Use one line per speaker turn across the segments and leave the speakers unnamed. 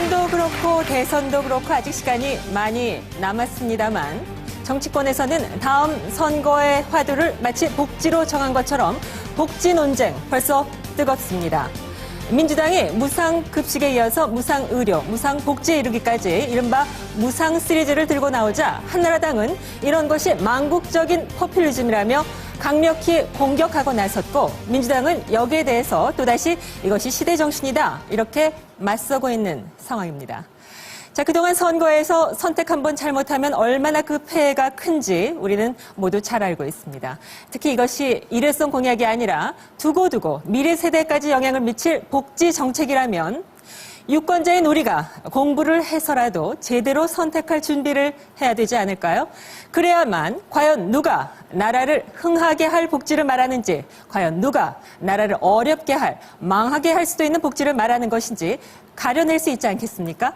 총선도 그렇고 대선도 그렇고 아직 시간이 많이 남았습니다만 정치권에서는 다음 선거의 화두를 마치 복지로 정한 것처럼 복지 논쟁 벌써 뜨겁습니다. 민주당이 무상급식에 이어서 무상의료, 무상복지에 이르기까지 이른바 무상 시리즈를 들고 나오자 한나라당은 이런 것이 망국적인 포퓰리즘이라며 강력히 공격하고 나섰고 민주당은 여기에 대해서 또다시 이것이 시대 정신이다 이렇게 맞서고 있는 상황입니다. 자, 그동안 선거에서 선택 한번 잘못하면 얼마나 그 폐해가 큰지 우리는 모두 잘 알고 있습니다. 특히 이것이 일회성 공약이 아니라 두고두고 미래 세대까지 영향을 미칠 복지 정책이라면 유권자인 우리가 공부를 해서라도 제대로 선택할 준비를 해야 되지 않을까요? 그래야만 과연 누가 나라를 흥하게 할 복지를 말하는지, 과연 누가 나라를 어렵게 할, 망하게 할 수도 있는 복지를 말하는 것인지 가려낼 수 있지 않겠습니까?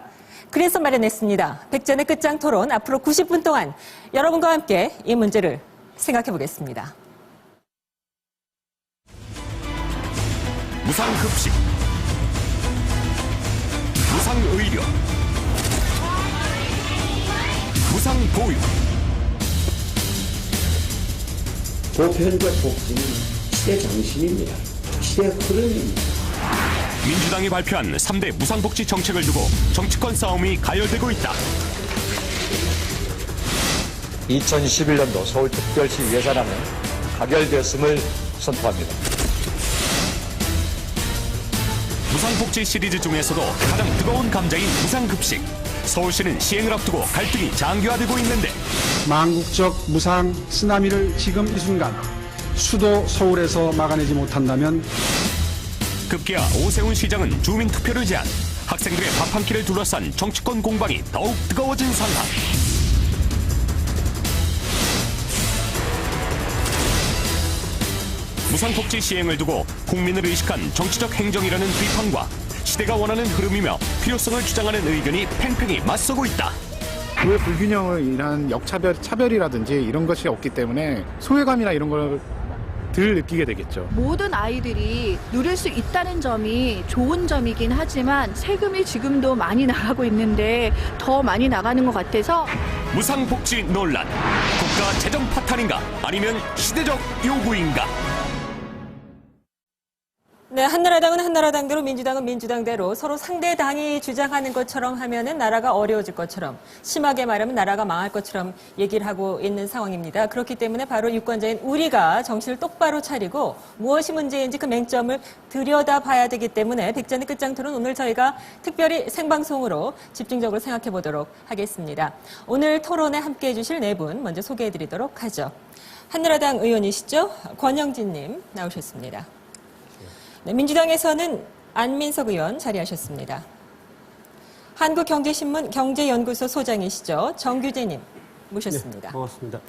그래서 마련했습니다. 백전의 끝장 토론, 앞으로 90분 동안 여러분과 함께 이 문제를 생각해 보겠습니다.
무상급식, 무상의료, 무상보육.
보편과 복지는 시대 정신입니다. 시대 흐름입니다.
민주당이 발표한 3대 무상복지 정책을 두고 정치권 싸움이 가열되고 있다.
2021년도 서울특별시 예산안은 가결됐음을 선포합니다.
무상복지 시리즈 중에서도 가장 뜨거운 감자인 무상급식. 서울시는 시행을 앞두고 갈등이 장기화되고 있는데
망국적 무상 쓰나미를 지금 이 순간 수도 서울에서 막아내지 못한다면
급기야 오세훈 시장은 주민 투표를 제안. 학생들의 밥 한 끼를 둘러싼 정치권 공방이 더욱 뜨거워진 상황. 무상복지 시행을 두고 국민을 의식한 정치적 행정이라는 비판과 시대가 원하는 흐름이며 필요성을 주장하는 의견이 팽팽히 맞서고 있다.
그 불균형을 인한 차별이라든지 이런 것이 없기 때문에 소외감이나 이런 걸 덜 느끼게 되겠죠.
모든 아이들이 누릴 수 있다는 점이 좋은 점이긴 하지만 세금이 지금도 많이 나가고 있는데 더 많이 나가는 것 같아서
무상복지 논란. 국가 재정 파탄인가 아니면 시대적 요구인가?
네, 한나라당은 한나라당대로 민주당은 민주당대로 서로 상대 당이 주장하는 것처럼 하면은 나라가 어려워질 것처럼 심하게 말하면 나라가 망할 것처럼 얘기를 하고 있는 상황입니다. 그렇기 때문에 바로 유권자인 우리가 정신을 똑바로 차리고 무엇이 문제인지 그 맹점을 들여다봐야 되기 때문에 백전의 끝장토론 오늘 저희가 특별히 생방송으로 집중적으로 생각해 보도록 하겠습니다. 오늘 토론에 함께해 주실 네 분 먼저 소개해 드리도록 하죠. 한나라당 의원이시죠? 권영진님 나오셨습니다. 네, 민주당에서는 안민석 의원 자리하셨습니다. 한국경제신문 경제연구소 소장이시죠. 정규재님 모셨습니다.
네, 반갑습니다.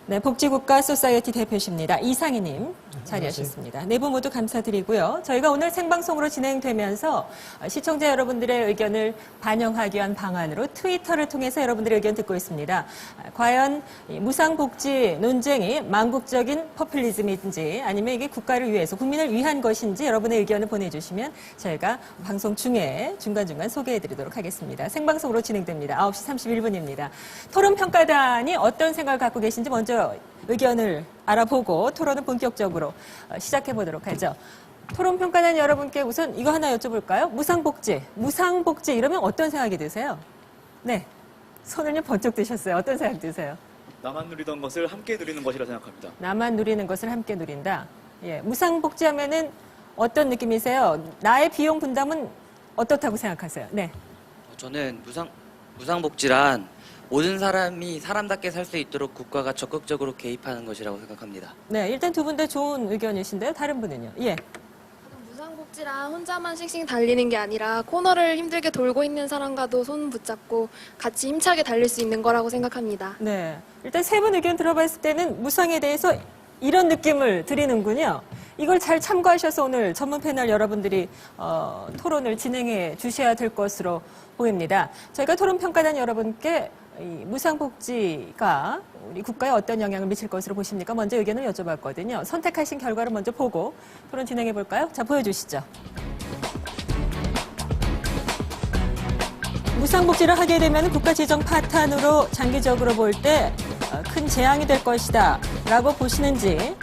네, 복지국가 소사이어티 대표십니다. 이상희님 자리하셨습니다. 네 분 모두 감사드리고요. 저희가 오늘 생방송으로 진행되면서 시청자 여러분들의 의견을 반영하기 위한 방안으로 트위터를 통해서 여러분들의 의견 듣고 있습니다. 과연 무상복지 논쟁이 망국적인 포퓰리즘인지 아니면 이게 국가를 위해서 국민을 위한 것인지 여러분의 의견을 보내주시면 저희가 방송 중에 중간중간 소개해드리도록 하겠습니다. 생방송으로 진행됩니다. 9시 31분입니다. 토론평가단이 어떤 생각을 갖고 계신지 먼저 의견을 알아보고 토론은 본격적으로 시작해보도록 하죠. 토론평가단 여러분께 우선 이거 하나 여쭤볼까요? 무상복지 이러면 어떤 생각이 드세요? 네, 손을 번쩍 드셨어요. 어떤 생각 드세요?
나만 누리던 것을 함께 누리는 것이라 생각합니다.
나만 누리는 것을 함께 누린다. 예, 무상복지 하면은 어떤 느낌이세요? 나의 비용 분담은 어떻다고 생각하세요? 네.
저는 무상복지란 모든 사람이 사람답게 살 수 있도록 국가가 적극적으로 개입하는 것이라고 생각합니다.
네, 일단 두 분 다 좋은 의견이신데요. 다른 분은요? 예.
무상복지란 혼자만 씩씩 달리는 게 아니라 코너를 힘들게 돌고 있는 사람과도 손 붙잡고 같이 힘차게 달릴 수 있는 거라고 생각합니다.
네, 일단 세 분 의견 들어봤을 때는 무상에 대해서 이런 느낌을 드리는군요. 이걸 잘 참고하셔서 오늘 전문 패널 여러분들이 토론을 진행해 주셔야 될 것으로 보입니다. 저희가 토론평가단 여러분께 이 무상복지가 우리 국가에 어떤 영향을 미칠 것으로 보십니까? 먼저 의견을 여쭤봤거든요. 선택하신 결과를 먼저 보고 토론 진행해 볼까요? 자, 보여주시죠. 무상복지를 하게 되면 국가 재정 파탄으로 장기적으로 볼 때 큰 재앙이 될 것이다 라고 보시는지,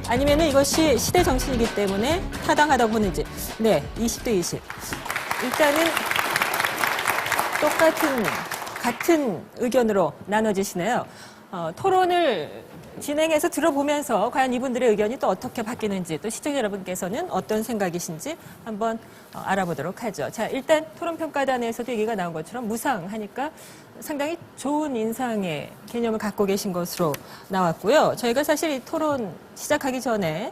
아니면 이것이 시대 정신이기 때문에 타당하다고 보는지. 네, 20대 20. 일단은 같은 의견으로 나눠지시네요. 토론을 진행해서 들어보면서 과연 이분들의 의견이 또 어떻게 바뀌는지, 또 시청자 여러분께서는 어떤 생각이신지 한번 알아보도록 하죠. 자, 일단 토론평가단에서도 얘기가 나온 것처럼 무상하니까 상당히 좋은 인상의 개념을 갖고 계신 것으로 나왔고요. 저희가 사실 이 토론 시작하기 전에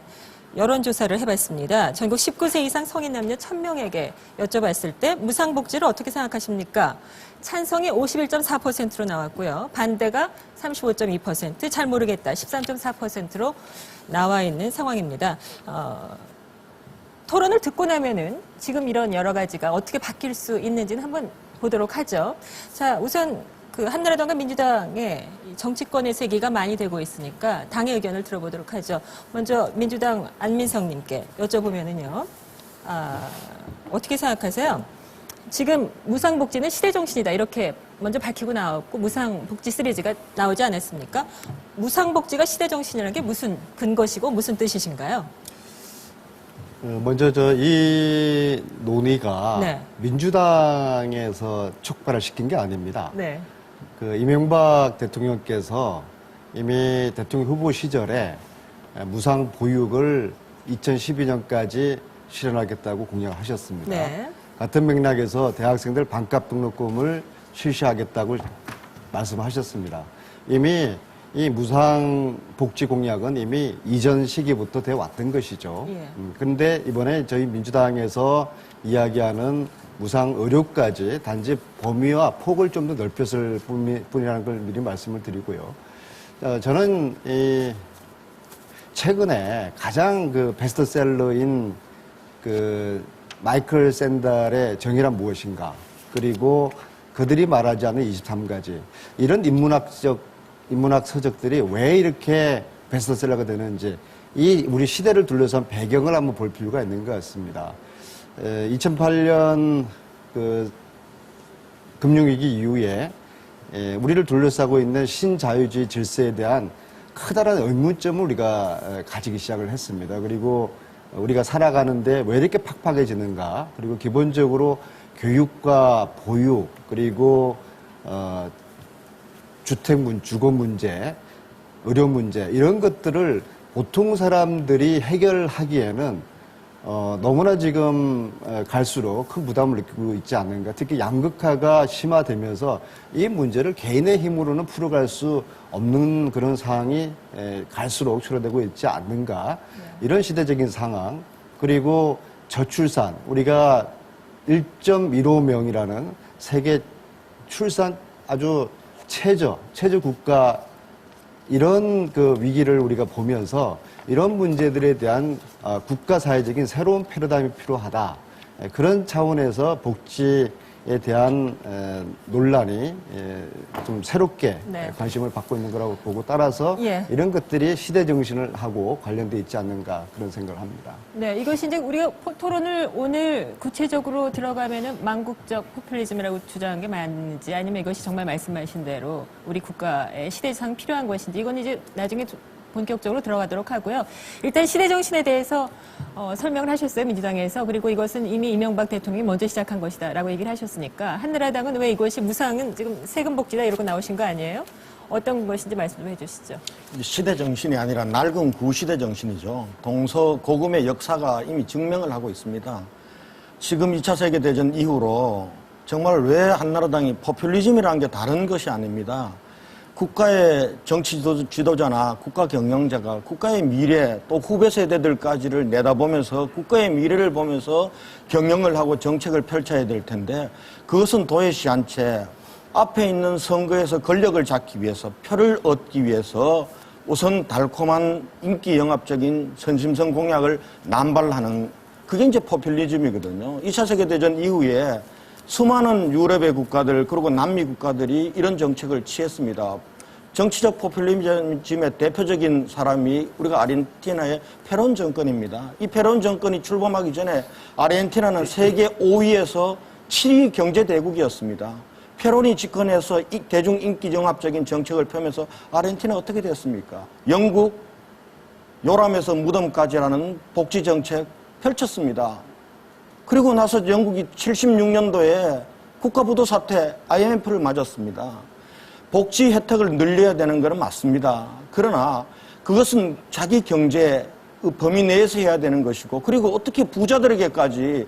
여론조사를 해봤습니다. 전국 19세 이상 성인 남녀 1000명에게 여쭤봤을 때 무상복지를 어떻게 생각하십니까? 찬성이 51.4%로 나왔고요. 반대가 35.2%, 잘 모르겠다 13.4%로 나와 있는 상황입니다. 토론을 듣고 나면은 지금 이런 여러 가지가 어떻게 바뀔 수 있는지는 한번 보도록 하죠. 자, 우선 그 한나라당과 민주당의 정치권에서 얘기가 많이 되고 있으니까 당의 의견을 들어보도록 하죠. 먼저 민주당 안민성님께 여쭤보면은요, 어떻게 생각하세요? 지금 무상복지는 시대정신이다 이렇게 먼저 밝히고 나왔고 무상복지 시리즈가 나오지 않았습니까? 무상복지가 시대정신이라는 게 무슨 근거시고 무슨 뜻이신가요?
먼저 이 논의가
네.
민주당에서 촉발을 시킨 게 아닙니다.
네.
그 이명박 대통령께서 이미 대통령 후보 시절에 무상 보육을 2012년까지 실현하겠다고 공약을 하셨습니다.
네.
같은 맥락에서 대학생들 반값 등록금을 실시하겠다고 말씀하셨습니다. 이미 이 무상복지 공약은 이미 이전 시기부터 되어 왔던 것이죠. 그런데 이번에 저희 민주당에서 이야기하는 무상의료까지 단지 범위와 폭을 좀 더 넓혔을 뿐이라는 걸 미리 말씀을 드리고요. 저는 최근에 가장 그 베스트셀러인 그 마이클 샌달의 정의란 무엇인가, 그리고 그들이 말하지 않는 23가지, 이런 인문학 서적들이 왜 이렇게 베스트셀러가 되는지 이 우리 시대를 둘러싼 배경을 한번 볼 필요가 있는 것 같습니다. 2008년 그 금융위기 이후에 우리를 둘러싸고 있는 신자유주의 질서에 대한 커다란 의문점을 우리가 가지기 시작을 했습니다. 그리고 우리가 살아가는데 왜 이렇게 팍팍해지는가, 그리고 기본적으로 교육과 보육, 그리고 주거 문제, 의료 문제, 이런 것들을 보통 사람들이 해결하기에는 너무나 지금 갈수록 큰 부담을 느끼고 있지 않는가. 특히 양극화가 심화되면서 이 문제를 개인의 힘으로는 풀어갈 수 없는 그런 상황이 갈수록 초래되고 있지 않는가. 이런 시대적인 상황, 그리고 저출산, 우리가 1.15명이라는 세계 출산 아주 최저 국가, 이런 그 위기를 우리가 보면서 이런 문제들에 대한 국가 사회적인 새로운 패러다임이 필요하다. 그런 차원에서 복지에 대한 논란이 좀 새롭게 관심을 받고 있는 거라고 보고, 따라서 이런 것들이 시대 정신을 하고 관련돼 있지 않는가, 그런 생각을 합니다. 네,
이것이 이제 우리가 토론을 오늘 구체적으로 들어가면은 망국적 포퓰리즘이라고 주장한 게 맞는지, 아니면 이것이 정말 말씀하신 대로 우리 국가의 시대상 필요한 것인지, 이건 이제 나중에 본격적으로 들어가도록 하고요. 일단 시대 정신에 대해서 설명을 하셨어요, 민주당에서. 그리고 이것은 이미 이명박 대통령이 먼저 시작한 것이다라고 얘기를 하셨으니까, 한나라당은 왜 이것이 무상은 지금 세금 복지다 이러고 나오신 거 아니에요? 어떤 것인지 말씀 좀 해주시죠.
시대 정신이 아니라 낡은 구시대 정신이죠. 동서고금의 역사가 이미 증명을 하고 있습니다. 지금 2차 세계대전 이후로 정말 왜 한나라당이 포퓰리즘이라는 게 다른 것이 아닙니다. 국가의 정치 지도자나 국가 경영자가 국가의 미래, 또 후배 세대들까지를 내다보면서 국가의 미래를 보면서 경영을 하고 정책을 펼쳐야 될 텐데, 그것은 도외시 한 채 앞에 있는 선거에서 권력을 잡기 위해서, 표를 얻기 위해서 우선 달콤한 인기 영합적인 선심성 공약을 남발하는, 그게 이제 포퓰리즘이거든요. 2차 세계대전 이후에 수많은 유럽의 국가들, 그리고 남미 국가들이 이런 정책을 취했습니다. 정치적 포퓰리즘의 대표적인 사람이 우리가 아르헨티나의 페론 정권입니다. 이 페론 정권이 출범하기 전에 아르헨티나는 세계 5위에서 7위 경제대국이었습니다. 페로니 집권해서 대중인기정합적인 정책을 펴면서 아르헨티나 어떻게 됐습니까? 영국, 요람에서 무덤까지라는 복지정책 펼쳤습니다. 그리고 나서 영국이 76년도에 국가부도 사태 IMF를 맞았습니다. 복지 혜택을 늘려야 되는 것은 맞습니다. 그러나 그것은 자기 경제 범위 내에서 해야 되는 것이고, 그리고 어떻게 부자들에게까지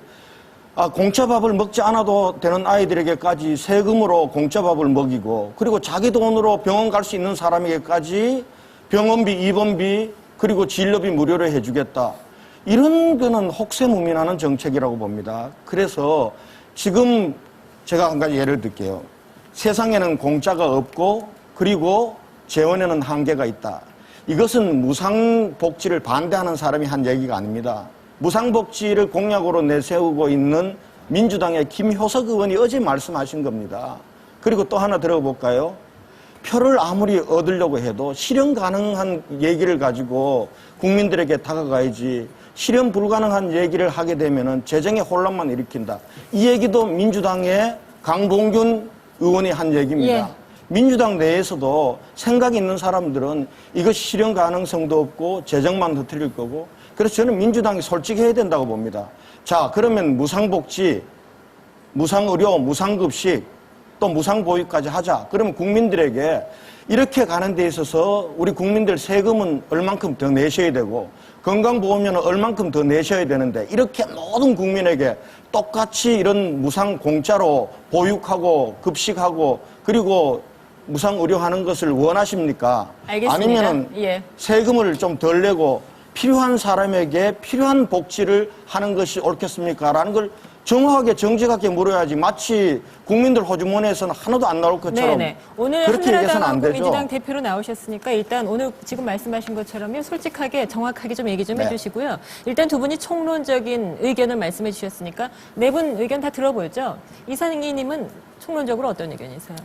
공짜밥을 먹지 않아도 되는 아이들에게까지 세금으로 공짜밥을 먹이고, 그리고 자기 돈으로 병원 갈 수 있는 사람에게까지 병원비, 입원비, 그리고 진료비 무료로 해주겠다. 이런 거는 혹세무민하는 정책이라고 봅니다. 그래서 지금 제가 한 가지 예를 들게요. 세상에는 공짜가 없고, 그리고 재원에는 한계가 있다. 이것은 무상복지를 반대하는 사람이 한 얘기가 아닙니다. 무상복지를 공약으로 내세우고 있는 민주당의 김효석 의원이 어제 말씀하신 겁니다. 그리고 또 하나 들어볼까요? 표를 아무리 얻으려고 해도 실현 가능한 얘기를 가지고 국민들에게 다가가야지, 실현 불가능한 얘기를 하게 되면은 재정의 혼란만 일으킨다. 이 얘기도 민주당의 강봉균 의원이 한 얘기입니다.
예.
민주당 내에서도 생각이 있는 사람들은 이것이 실현 가능성도 없고 재정만 흐트릴 거고, 그래서 저는 민주당이 솔직해야 된다고 봅니다. 자, 그러면 무상복지, 무상의료, 무상급식, 또 무상보육까지 하자. 그러면 국민들에게 이렇게 가는 데 있어서 우리 국민들 세금은 얼만큼 더 내셔야 되고, 건강보험료는 얼만큼 더 내셔야 되는데, 이렇게 모든 국민에게 똑같이 이런 무상 공짜로 보육하고 급식하고 그리고 무상의료하는 것을 원하십니까?
알겠습니다.
아니면은
예.
세금을 좀 덜 내고 필요한 사람에게 필요한 복지를 하는 것이 옳겠습니까? 라는 걸 정확하게 정직하게 물어야지, 마치 국민들 호주머니에서는 하나도 안 나올 것처럼
네네. 오늘
그렇게 얘기해서는 안
한나라당하고
되죠.
민주당 대표로 나오셨으니까 일단 오늘 지금 말씀하신 것처럼요, 솔직하게 정확하게 좀 얘기 좀
네.
해주시고요. 일단 두 분이 총론적인 의견을 말씀해 주셨으니까 네 분 의견 다 들어보죠. 이상희님은 총론적으로 어떤 의견이세요?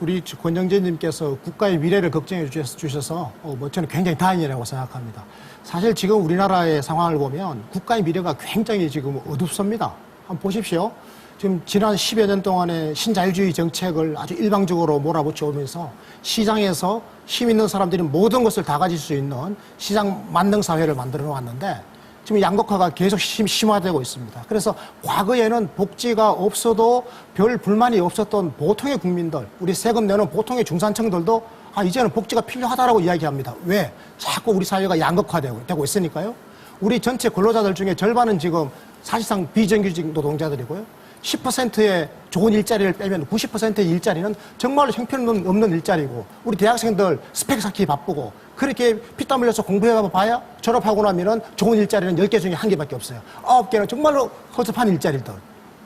우리 권영재님께서 국가의 미래를 걱정해 주셔서 저는 굉장히 다행이라고 생각합니다. 사실 지금 우리나라의 상황을 보면 국가의 미래가 굉장히 지금 어둡습니다. 한번 보십시오. 지금 지난 10여 년 동안의 신자유주의 정책을 아주 일방적으로 몰아붙여 오면서 시장에서 힘 있는 사람들이 모든 것을 다 가질 수 있는 시장 만능 사회를 만들어 놓았는데, 지금 양극화가 계속 심화되고 있습니다. 그래서 과거에는 복지가 없어도 별 불만이 없었던 보통의 국민들, 우리 세금 내는 보통의 중산층들도 이제는 복지가 필요하다라고 이야기합니다. 왜? 자꾸 우리 사회가 양극화되고 있으니까요. 우리 전체 근로자들 중에 절반은 지금 사실상 비정규직 노동자들이고요. 10%의 좋은 일자리를 빼면 90%의 일자리는 정말로 형편없는 일자리고, 우리 대학생들 스펙 쌓기 바쁘고, 그렇게 피땀 흘려서 공부해봐야 졸업하고 나면은 좋은 일자리는 10개 중에 1개밖에 없어요. 9개는 정말로 허접한 일자리들.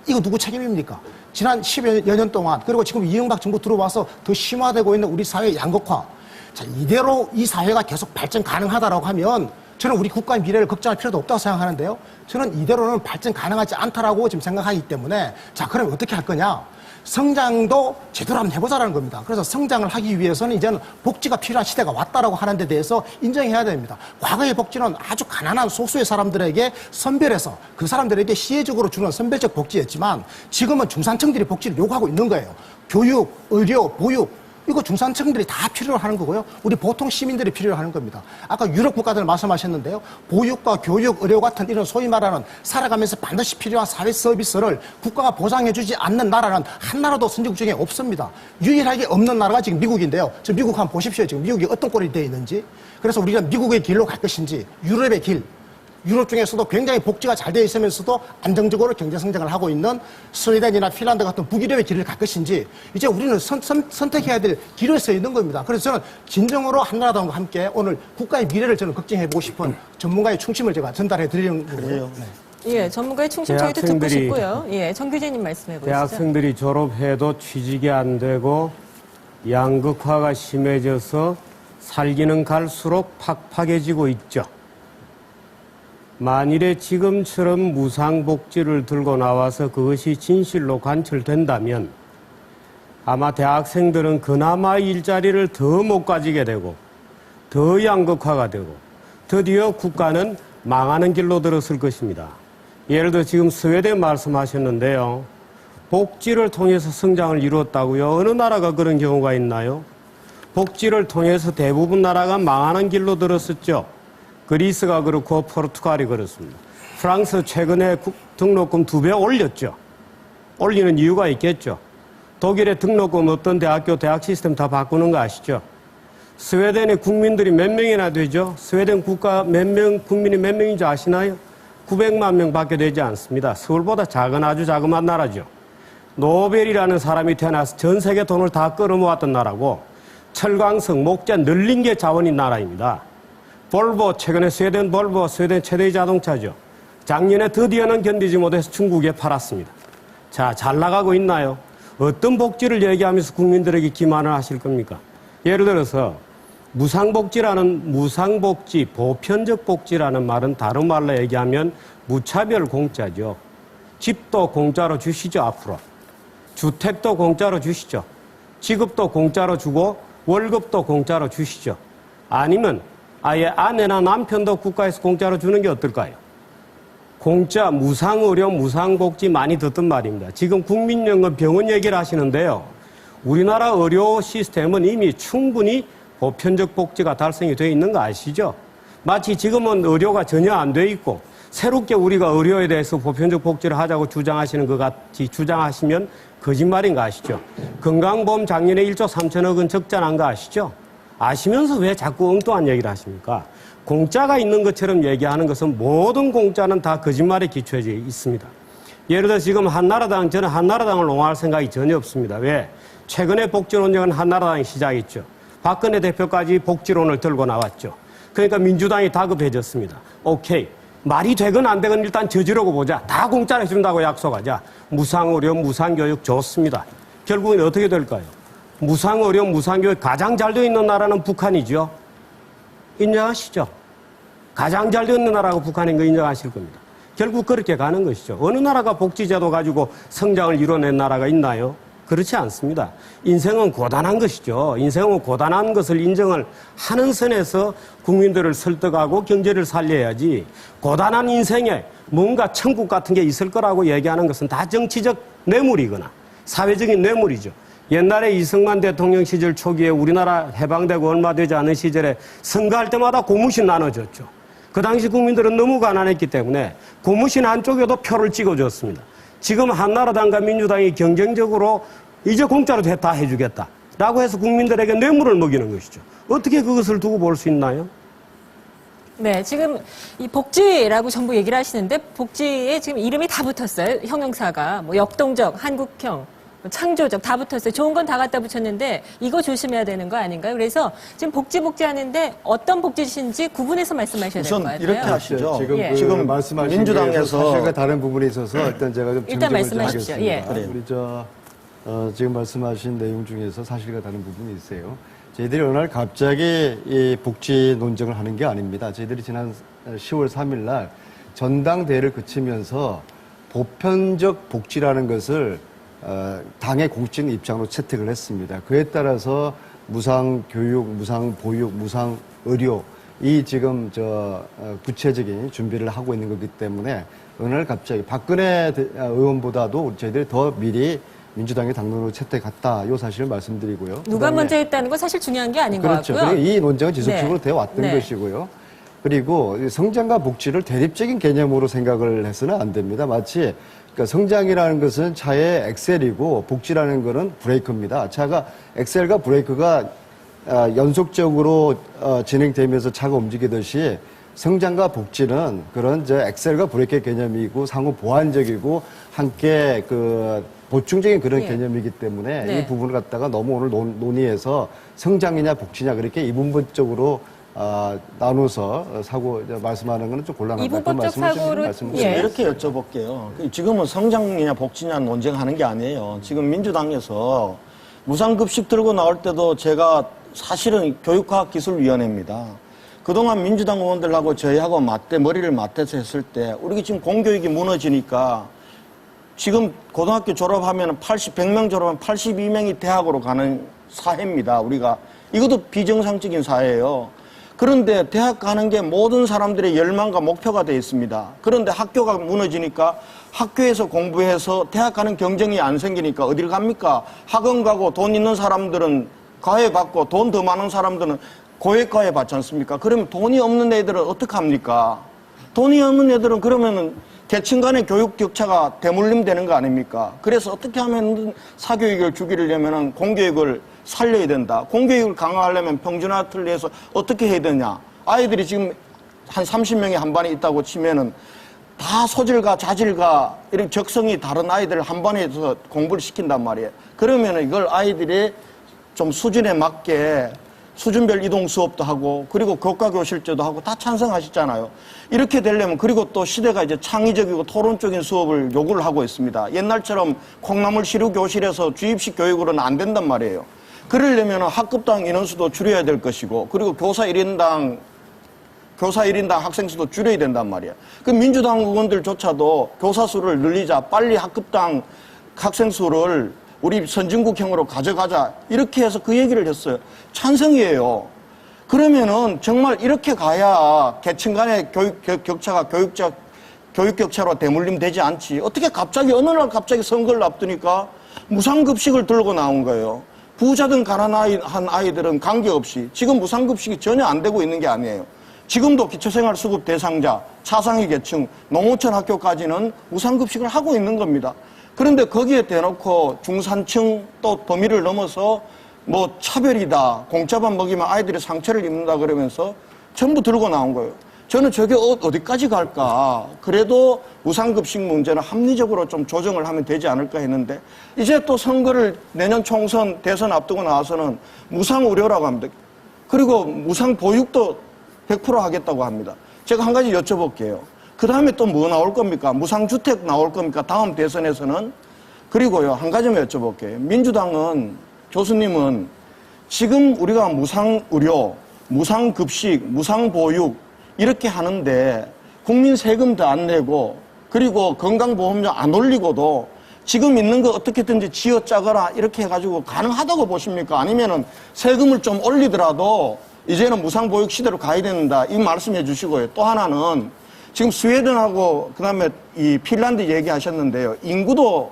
이거 누구 책임입니까? 지난 10여 년 동안, 그리고 지금 이명박 정부 들어와서 더 심화되고 있는 우리 사회의 양극화. 자, 이대로 이 사회가 계속 발전 가능하다라고 하면 저는 우리 국가의 미래를 걱정할 필요도 없다고 생각하는데요. 저는 이대로는 발전 가능하지 않다라고 지금 생각하기 때문에, 자, 그럼 어떻게 할 거냐? 성장도 제대로 한번 해보자라는 겁니다. 그래서 성장을 하기 위해서는 이제는 복지가 필요한 시대가 왔다라고 하는 데 대해서 인정해야 됩니다. 과거의 복지는 아주 가난한 소수의 사람들에게 선별해서 그 사람들에게 시혜적으로 주는 선별적 복지였지만, 지금은 중산층들이 복지를 요구하고 있는 거예요. 교육, 의료, 보육, 이거 중산층들이 다 필요로 하는 거고요. 우리 보통 시민들이 필요로 하는 겁니다. 아까 유럽 국가들 말씀하셨는데요. 보육과 교육, 의료 같은 이런 소위 말하는 살아가면서 반드시 필요한 사회 서비스를 국가가 보장해주지 않는 나라는 한 나라도 선진국 중에 없습니다. 유일하게 없는 나라가 지금 미국인데요. 지금 미국 한번 보십시오. 지금 미국이 어떤 꼴이 되어 있는지. 그래서 우리가 미국의 길로 갈 것인지, 유럽의 길, 유럽 중에서도 굉장히 복지가 잘 되어 있으면서도 안정적으로 경제 성장을 하고 있는 스웨덴이나 핀란드 같은 북유럽의 길을 갈 것인지, 이제 우리는 선택해야 될 길에 서 있는 겁니다. 그래서 저는 진정으로 한나라당과 함께 오늘 국가의 미래를 저는 걱정해보고 싶은 전문가의 충심을 제가 전달해 드리는 거예요. 네.
예, 전문가의 충심 저희도 듣고 싶고요. 예, 정규재님 말씀해 보시죠.
대학생들이 졸업해도 취직이 안 되고 양극화가 심해져서 살기는 갈수록 팍팍해지고 있죠. 만일에 지금처럼 무상복지를 들고 나와서 그것이 진실로 관철된다면 아마 대학생들은 그나마 일자리를 더 못 가지게 되고 더 양극화가 되고 드디어 국가는 망하는 길로 들었을 것입니다. 예를 들어 지금 스웨덴 말씀하셨는데요. 복지를 통해서 성장을 이루었다고요. 어느 나라가 그런 경우가 있나요? 복지를 통해서 대부분 나라가 망하는 길로 들었었죠. 그리스가 그렇고 포르투갈이 그렇습니다. 프랑스 최근에 등록금 2배 올렸죠. 올리는 이유가 있겠죠. 독일의 등록금 어떤 대학교 대학 시스템 다 바꾸는 거 아시죠? 스웨덴의 국민들이 몇 명이나 되죠? 스웨덴 국가 국민이 몇 명인지 아시나요? 900만 명밖에 되지 않습니다. 서울보다 작은 아주 자그마한 나라죠. 노벨이라는 사람이 태어나서 전 세계 돈을 다 끌어모았던 나라고 철강성, 목재 늘린 게 자원인 나라입니다. 볼보, 최근에 스웨덴 볼보, 스웨덴 최대의 자동차죠. 작년에 드디어는 견디지 못해서 중국에 팔았습니다. 자, 잘 나가고 있나요? 어떤 복지를 얘기하면서 국민들에게 기만을 하실 겁니까? 예를 들어서 무상복지, 보편적 복지라는 말은 다른 말로 얘기하면 무차별 공짜죠. 집도 공짜로 주시죠, 앞으로. 주택도 공짜로 주시죠. 지급도 공짜로 주고 월급도 공짜로 주시죠. 아니면 아예 아내나 남편도 국가에서 공짜로 주는 게 어떨까요? 공짜, 무상의료, 무상복지 많이 듣던 말입니다. 지금 국민연금 병원 얘기를 하시는데요. 우리나라 의료 시스템은 이미 충분히 보편적 복지가 달성이 되어 있는 거 아시죠? 마치 지금은 의료가 전혀 안 돼 있고 새롭게 우리가 의료에 대해서 보편적 복지를 하자고 주장하시는 것 같이 주장하시면 거짓말인 거 아시죠? 건강보험 작년에 1조 3천억 원 적자 난 거 아시죠? 아시면서 왜 자꾸 엉뚱한 얘기를 하십니까? 공짜가 있는 것처럼 얘기하는 것은 모든 공짜는 다 거짓말에 기초해 있습니다. 예를 들어 지금 저는 한나라당을 옹호할 생각이 전혀 없습니다. 왜? 최근에 복지 논쟁은 한나라당이 시작했죠. 박근혜 대표까지 복지론을 들고 나왔죠. 그러니까 민주당이 다급해졌습니다. 오케이. 말이 되건 안 되건 일단 저지르고 보자. 다 공짜로 해준다고 약속하자. 무상의료, 무상교육 좋습니다. 결국엔 어떻게 될까요? 무상의료, 무상교육 가장 잘 되어 있는 나라는 북한이죠. 인정하시죠? 가장 잘 되어 있는 나라가 북한인 거 인정하실 겁니다. 결국 그렇게 가는 것이죠. 어느 나라가 복지제도 가지고 성장을 이뤄낸 나라가 있나요? 그렇지 않습니다. 인생은 고단한 것이죠. 인생은 고단한 것을 인정을 하는 선에서 국민들을 설득하고 경제를 살려야지 고단한 인생에 뭔가 천국 같은 게 있을 거라고 얘기하는 것은 다 정치적 뇌물이거나 사회적인 뇌물이죠. 옛날에 이승만 대통령 시절 초기에 우리나라 해방되고 얼마 되지 않은 시절에 선거할 때마다 고무신 나눠줬죠. 그 당시 국민들은 너무 가난했기 때문에 고무신 한쪽에도 표를 찍어줬습니다. 지금 한나라당과 민주당이 경쟁적으로 이제 공짜로 다 해주겠다라고 해서 국민들에게 뇌물을 먹이는 것이죠. 어떻게 그것을 두고 볼 수 있나요?
네, 지금 이 복지라고 전부 얘기를 하시는데 복지에 지금 이름이 다 붙었어요. 형용사가 뭐 역동적, 한국형, 창조적 다 붙었어요. 좋은 건 다 갖다 붙였는데 이거 조심해야 되는 거 아닌가요? 그래서 지금 복지 하는데 어떤 복지신지 구분해서 말씀하셔야 될 것 같아요.
이렇게 하시죠. 지금,
지금
말씀하신 민주당에서 사실과 다른 부분에 있어서 일단 제가 좀
일단
정리를
말씀하십시오.
하겠습니다.
예.
우리 지금 말씀하신 내용 중에서 사실과 다른 부분이 있어요. 저희들이 어느 날 갑자기 이 복지 논쟁을 하는 게 아닙니다. 저희들이 지난 10월 3일 날 전당대회를 거치면서 보편적 복지라는 것을 당의 공식적인 입장으로 채택을 했습니다. 그에 따라서 무상교육, 무상보육, 무상의료 이 지금 구체적인 준비를 하고 있는 거기 때문에 어느 날 갑자기 박근혜 의원보다도 저희들이 더 미리 민주당의 당론으로 채택했다 이 사실을 말씀드리고요.
누가 먼저 했다는 건 사실 중요한 게 아닌
그렇죠.
것 같고요.
이 논쟁은 지속적으로 되어 왔던
네.
것이고요. 그리고 성장과 복지를 대립적인 개념으로 생각을 해서는 안 됩니다. 마치 그러니까 성장이라는 것은 차의 엑셀이고 복지라는 것은 브레이크입니다. 차가 엑셀과 브레이크가 연속적으로 진행되면서 차가 움직이듯이 성장과 복지는 그런 엑셀과 브레이크의 개념이고 상호 보완적이고 함께 보충적인 그런 개념이기 때문에 이 부분을 갖다가 너무 오늘 논의해서 성장이냐 복지냐 그렇게 이분법적으로 나눠서 말씀하는 것은 좀 곤란합니다.
이분법적 사고를
이렇게 여쭤볼게요. 지금은 성장이냐 복지냐 논쟁하는 게 아니에요. 지금 민주당에서 무상급식 들고 나올 때도 제가 사실은 교육과학기술위원회입니다. 그동안 민주당 의원들하고 저희하고 머리를 맞대서 했을 때 우리가 지금 공교육이 무너지니까 지금 고등학교 졸업하면 100명 졸업하면 82명이 대학으로 가는 사회입니다. 우리가 이것도 비정상적인 사회예요. 그런데 대학 가는 게 모든 사람들의 열망과 목표가 되어 있습니다. 그런데 학교가 무너지니까 학교에서 공부해서 대학 가는 경쟁이 안 생기니까 어디를 갑니까? 학원 가고 돈 있는 사람들은 과외 받고 돈 더 많은 사람들은 고액과외 받지 않습니까? 그러면 돈이 없는 애들은 어떡합니까? 돈이 없는 애들은 그러면은 계층 간의 교육 격차가 대물림 되는 거 아닙니까? 그래서 어떻게 하면 사교육을 주기려면은 공교육을 살려야 된다. 공교육을 강화하려면 평준화 틀리에서 어떻게 해야 되냐? 아이들이 지금 한 30명이 한 반에 있다고 치면은 다 소질과 자질과 이런 적성이 다른 아이들을 한 반에서 공부를 시킨단 말이에요. 그러면은 이걸 아이들이 좀 수준에 맞게 수준별 이동 수업도 하고 그리고 교과 교실제도 하고 다 찬성하시잖아요. 이렇게 되려면 그리고 또 시대가 이제 창의적이고 토론적인 수업을 요구를 하고 있습니다. 옛날처럼 콩나물 시루 교실에서 주입식 교육으로는 안 된단 말이에요. 그러려면 학급당 인원수도 줄여야 될 것이고 그리고 교사 1인당 학생 수도 줄여야 된단 말이에요. 그 민주당 의원들조차도 교사 수를 늘리자, 빨리 학급당 학생 수를 우리 선진국형으로 가져가자 이렇게 해서 그 얘기를 했어요. 찬성이에요. 그러면은 정말 이렇게 가야 계층 간의 교육 격차가 교육 격차로 대물림 되지 않지. 어떻게 갑자기 어느 날 갑자기 선거를 앞두니까 무상급식을 들고 나온 거예요. 부자든 가난한 아이들은 관계없이 지금 무상급식이 전혀 안 되고 있는 게 아니에요. 지금도 기초생활수급 대상자, 차상위 계층, 농어촌 학교까지는 무상급식을 하고 있는 겁니다. 그런데 거기에 대놓고 중산층 또 범위를 넘어서 뭐 차별이다, 공짜밥 먹이면 아이들이 상처를 입는다 그러면서 전부 들고 나온 거예요. 저는 저게 어디까지 갈까? 그래도 무상급식 문제는 합리적으로 좀 조정을 하면 되지 않을까 했는데 이제 또 선거를 내년 총선 대선 앞두고 나와서는 무상의료라고 합니다. 그리고 무상보육도 100% 하겠다고 합니다. 제가 한 가지 여쭤볼게요. 그 다음에 또 뭐 나올 겁니까? 무상주택 나올 겁니까? 다음 대선에서는? 그리고요, 한 가지만 여쭤볼게요. 민주당은, 교수님은 지금 우리가 무상의료, 무상급식, 무상보육 이렇게 하는데 국민 세금도 안 내고 그리고 건강보험료 안 올리고도 지금 있는 거 어떻게든지 쥐어짜거나 이렇게 해가지고 가능하다고 보십니까? 아니면은 세금을 좀 올리더라도 이제는 무상보육 시대로 가야 된다. 이 말씀해 주시고요. 또 하나는 지금 스웨덴하고 그다음에 이 핀란드 얘기하셨는데요. 인구도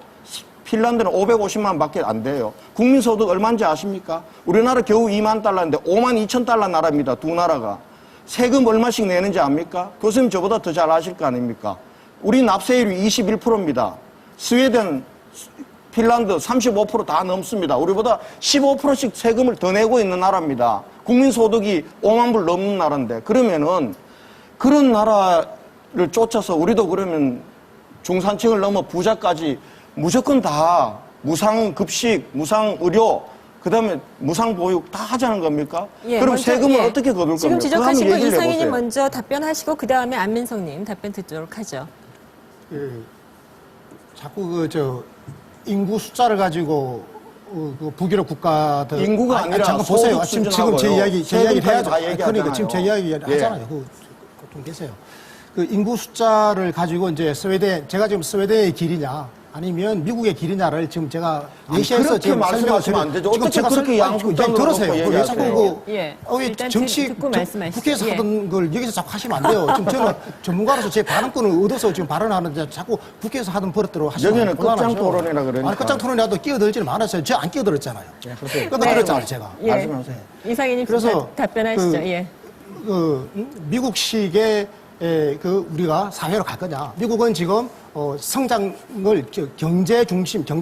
핀란드는 550만 밖에 안 돼요. 국민소득 얼마인지 아십니까? 우리나라 겨우 2만 달러인데 5만 2천 달러 나라입니다. 두 나라가. 세금 얼마씩 내는지 압니까? 교수님 저보다 더 잘 아실 거 아닙니까? 우리 납세율이 21%입니다. 스웨덴, 핀란드 35% 다 넘습니다. 우리보다 15%씩 세금을 더 내고 있는 나라입니다. 국민소득이 5만 불 넘는 나라인데 그러면은 그런 나라를 쫓아서 우리도 그러면 중산층을 넘어 부자까지 무조건 다 무상급식, 무상의료, 그다음에 무상보육 다 하자는 겁니까?
예,
그럼
먼저,
세금을
예.
어떻게 거둘
지금
겁니까?
지적하신 거 이상희님
해보세요.
먼저 답변하시고 그 다음에 안민석님 답변 듣도록 하죠.
자꾸 인구 숫자를 가지고 그 북유럽 국가들
인구가 아니라
잠깐 보세요.
소득
지금 제 이야기 해야죠.
다
그러니까 지금 제 이야기 하잖아요. 좀 계세요. 그 인구 숫자를 가지고 이제 스웨덴, 제가 지금 스웨덴의 길이냐 아니면 미국의 길이냐를 지금 제가 예시에서 지금
말씀하시면 안 되죠.
지금 제가
그렇게 양극단으로
들으세요.
놓고
왜 자꾸
일단
정치
듣고 말씀하시죠.
국회에서 하던 걸 여기서 자꾸 하시면 안 돼요. 지금 저는 전문가로서 제 발언권을 얻어서 지금 발언하는데 자꾸 국회에서 하던 버릇대로 하시면
여기는 끝장 토론이라 그러니까.
아니, 끝장 토론이라도 끼어들지는 않았어요. 저 안 끼어들었잖아요. 끼어들었잖아요, 제가.
말씀하세요.
이상희님
그래서
답변하시죠.
미국식의 우리가 사회로 갈 거냐. 미국은 지금 성장을 경제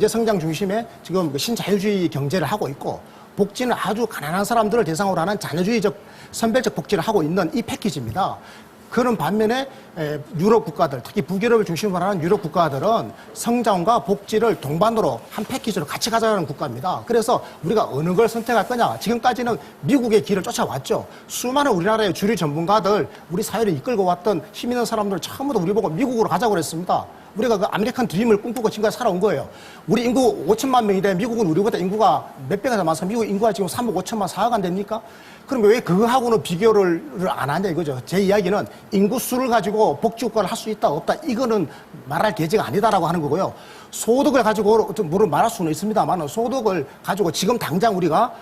성장 중심의 지금 신자유주의 경제를 하고 있고 복지는 아주 가난한 사람들을 대상으로 하는 자녀주의적 선별적 복지를 하고 있는 이 패키지입니다. 그런 반면에 유럽 국가들, 특히 북유럽을 중심으로 하는 유럽 국가들은 성장과 복지를 동반으로 한 패키지로 같이 가자는 국가입니다. 그래서 우리가 어느 걸 선택할 거냐. 지금까지는 미국의 길을 쫓아왔죠. 수많은 우리나라의 주류 전문가들, 우리 사회를 이끌고 왔던 힘 있는 사람들 처음부터 우리 보고 미국으로 가자고 그랬습니다. 우리가 그 아메리칸 드림을 꿈꾸고 지금까지 살아온 거예요. 우리 인구 5천만 명인데 미국은 우리보다 인구가 몇 배가 더 많아서 미국 인구가 지금 3억 5천만 4억 안 됩니까? 그럼 왜 그거하고는 비교를 안 하냐 이거죠. 제 이야기는 인구수를 가지고 복지국가를 할 수 있다 없다 이거는 말할 계제가 아니다라고 하는 거고요. 소득을 가지고 물론 말할 수는 있습니다만 소득을 가지고 지금 당장 우리가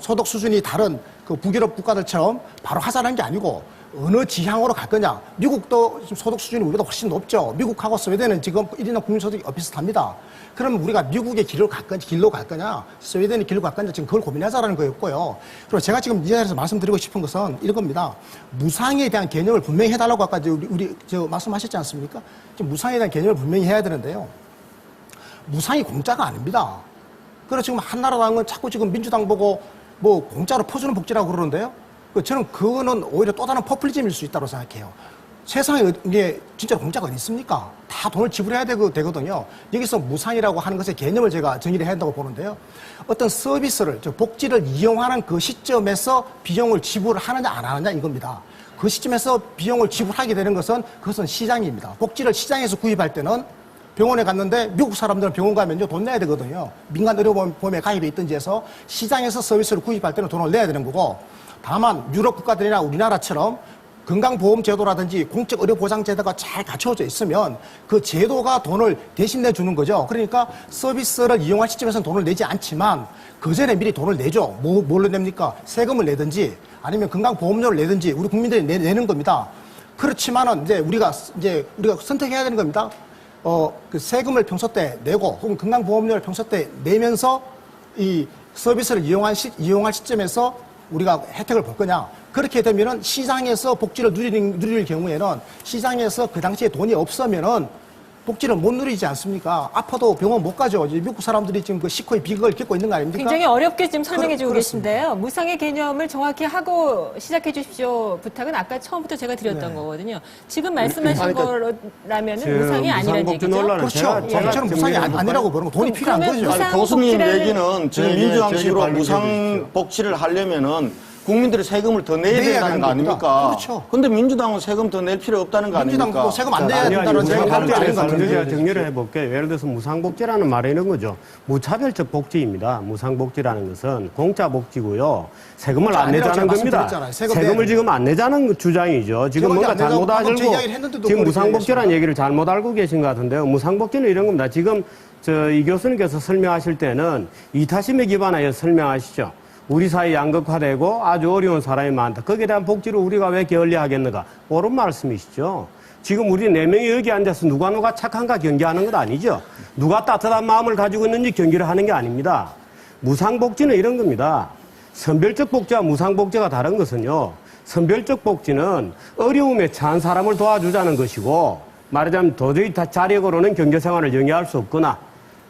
소득 수준이 다른 그 북유럽 국가들처럼 바로 하자는 게 아니고 어느 지향으로 갈 거냐. 미국도 지금 소득 수준이 우리보다 훨씬 높죠. 미국하고 스웨덴은 지금 1인 국민소득이 비슷합니다. 그러면 우리가 미국의 길로 갈 거냐, 스웨덴의 길로 갈 거냐, 지금 그걸 고민하자라는 거였고요. 그리고 제가 지금 이 자리에서 말씀드리고 싶은 것은 이겁니다. 무상에 대한 개념을 분명히 해달라고 아까 우리 말씀하셨지 않습니까? 지금 무상에 대한 개념을 분명히 해야 되는데요. 무상이 공짜가 아닙니다. 그래서 지금 한나라당은 자꾸 지금 민주당 보고 뭐 공짜로 퍼주는 복지라고 그러는데요. 저는 그거는 오히려 또 다른 포퓰리즘일 수 있다고 생각해요. 세상에 이게 진짜 공짜가 어디 있습니까? 다 돈을 지불해야 되거든요. 여기서 무상이라고 하는 것의 개념을 제가 정의를 해야 한다고 보는데요. 어떤 서비스를, 복지를 이용하는 그 시점에서 비용을 지불하느냐 안 하느냐 이겁니다. 그 시점에서 비용을 지불하게 되는 것은 그것은 시장입니다. 복지를 시장에서 구입할 때는 병원에 갔는데 미국 사람들은 병원 가면요 돈 내야 되거든요. 민간 의료보험에 가입해 있든지 해서 시장에서 서비스를 구입할 때는 돈을 내야 되는 거고 다만 유럽 국가들이나 우리나라처럼 건강보험제도라든지 공적 의료보장제도가 잘 갖춰져 있으면 그 제도가 돈을 대신 내주는 거죠. 그러니까 서비스를 이용할 시점에서는 돈을 내지 않지만 그 전에 미리 돈을 내죠. 뭘로 냅니까? 세금을 내든지 아니면 건강보험료를 내든지 우리 국민들이 내는 겁니다. 그렇지만은 이제 우리가 선택해야 되는 겁니다. 그 세금을 평소 때 내고 혹은 건강보험료를 평소 때 내면서 이 서비스를 이용할 시점에서 우리가 혜택을 볼 거냐. 그렇게 되면은 시장에서 복지를 누릴 경우에는 시장에서 그 당시에 돈이 없으면은 복지를 못 누리지 않습니까? 아파도 병원 못 가죠. 이제 미국 사람들이 지금 그 시코의 비극을 겪고 있는 거 아닙니까?
굉장히 어렵게 지금 설명해 주고 계신데요. 무상의 개념을 정확히 하고 시작해 주십시오 부탁은 아까 처음부터 제가 드렸던 거거든요. 지금 말씀하신 거라면은 무상이 아니라는 얘기죠.
그렇죠. 저는 무상이 아니라고 보는 거 돈이 필요한 거죠.
교수님 얘기는 지금 민주당식으로 무상 복지를 하려면은 국민들이 세금을 더 내야 된다는 거 아닙니까?
그렇죠.
근데 민주당은 세금 더 낼 필요 없다는 거 아닙니까?
민주당도 세금 안 내야 된다는
생각이 제가 정리를 해볼게요. 예를 들어서 무상복지라는 말이 있는 거죠. 무차별적 복지입니다. 무상복지라는 것은 공짜 복지고요. 세금을 안 내자는 겁니다. 세금을 지금 안 내자는 주장이죠. 지금 뭔가 잘못 알고 지금 무상복지라는 얘기를 잘못 알고 계신 것 같은데요. 무상복지는 이런 겁니다. 지금 이 교수님께서 설명하실 때는 이타심에 기반하여 설명하시죠. 우리 사회 양극화되고 아주 어려운 사람이 많다. 거기에 대한 복지를 우리가 왜 게을리하겠는가? 옳은 말씀이시죠. 지금 우리 4명이 여기 앉아서 누가 착한가 경계하는 것 아니죠. 누가 따뜻한 마음을 가지고 있는지 경계를 하는 게 아닙니다. 무상복지는 이런 겁니다. 선별적 복지와 무상복지가 다른 것은요. 선별적 복지는 어려움에 처한 사람을 도와주자는 것이고 말하자면 도저히 자력으로는 경제생활을 영위할 수 없거나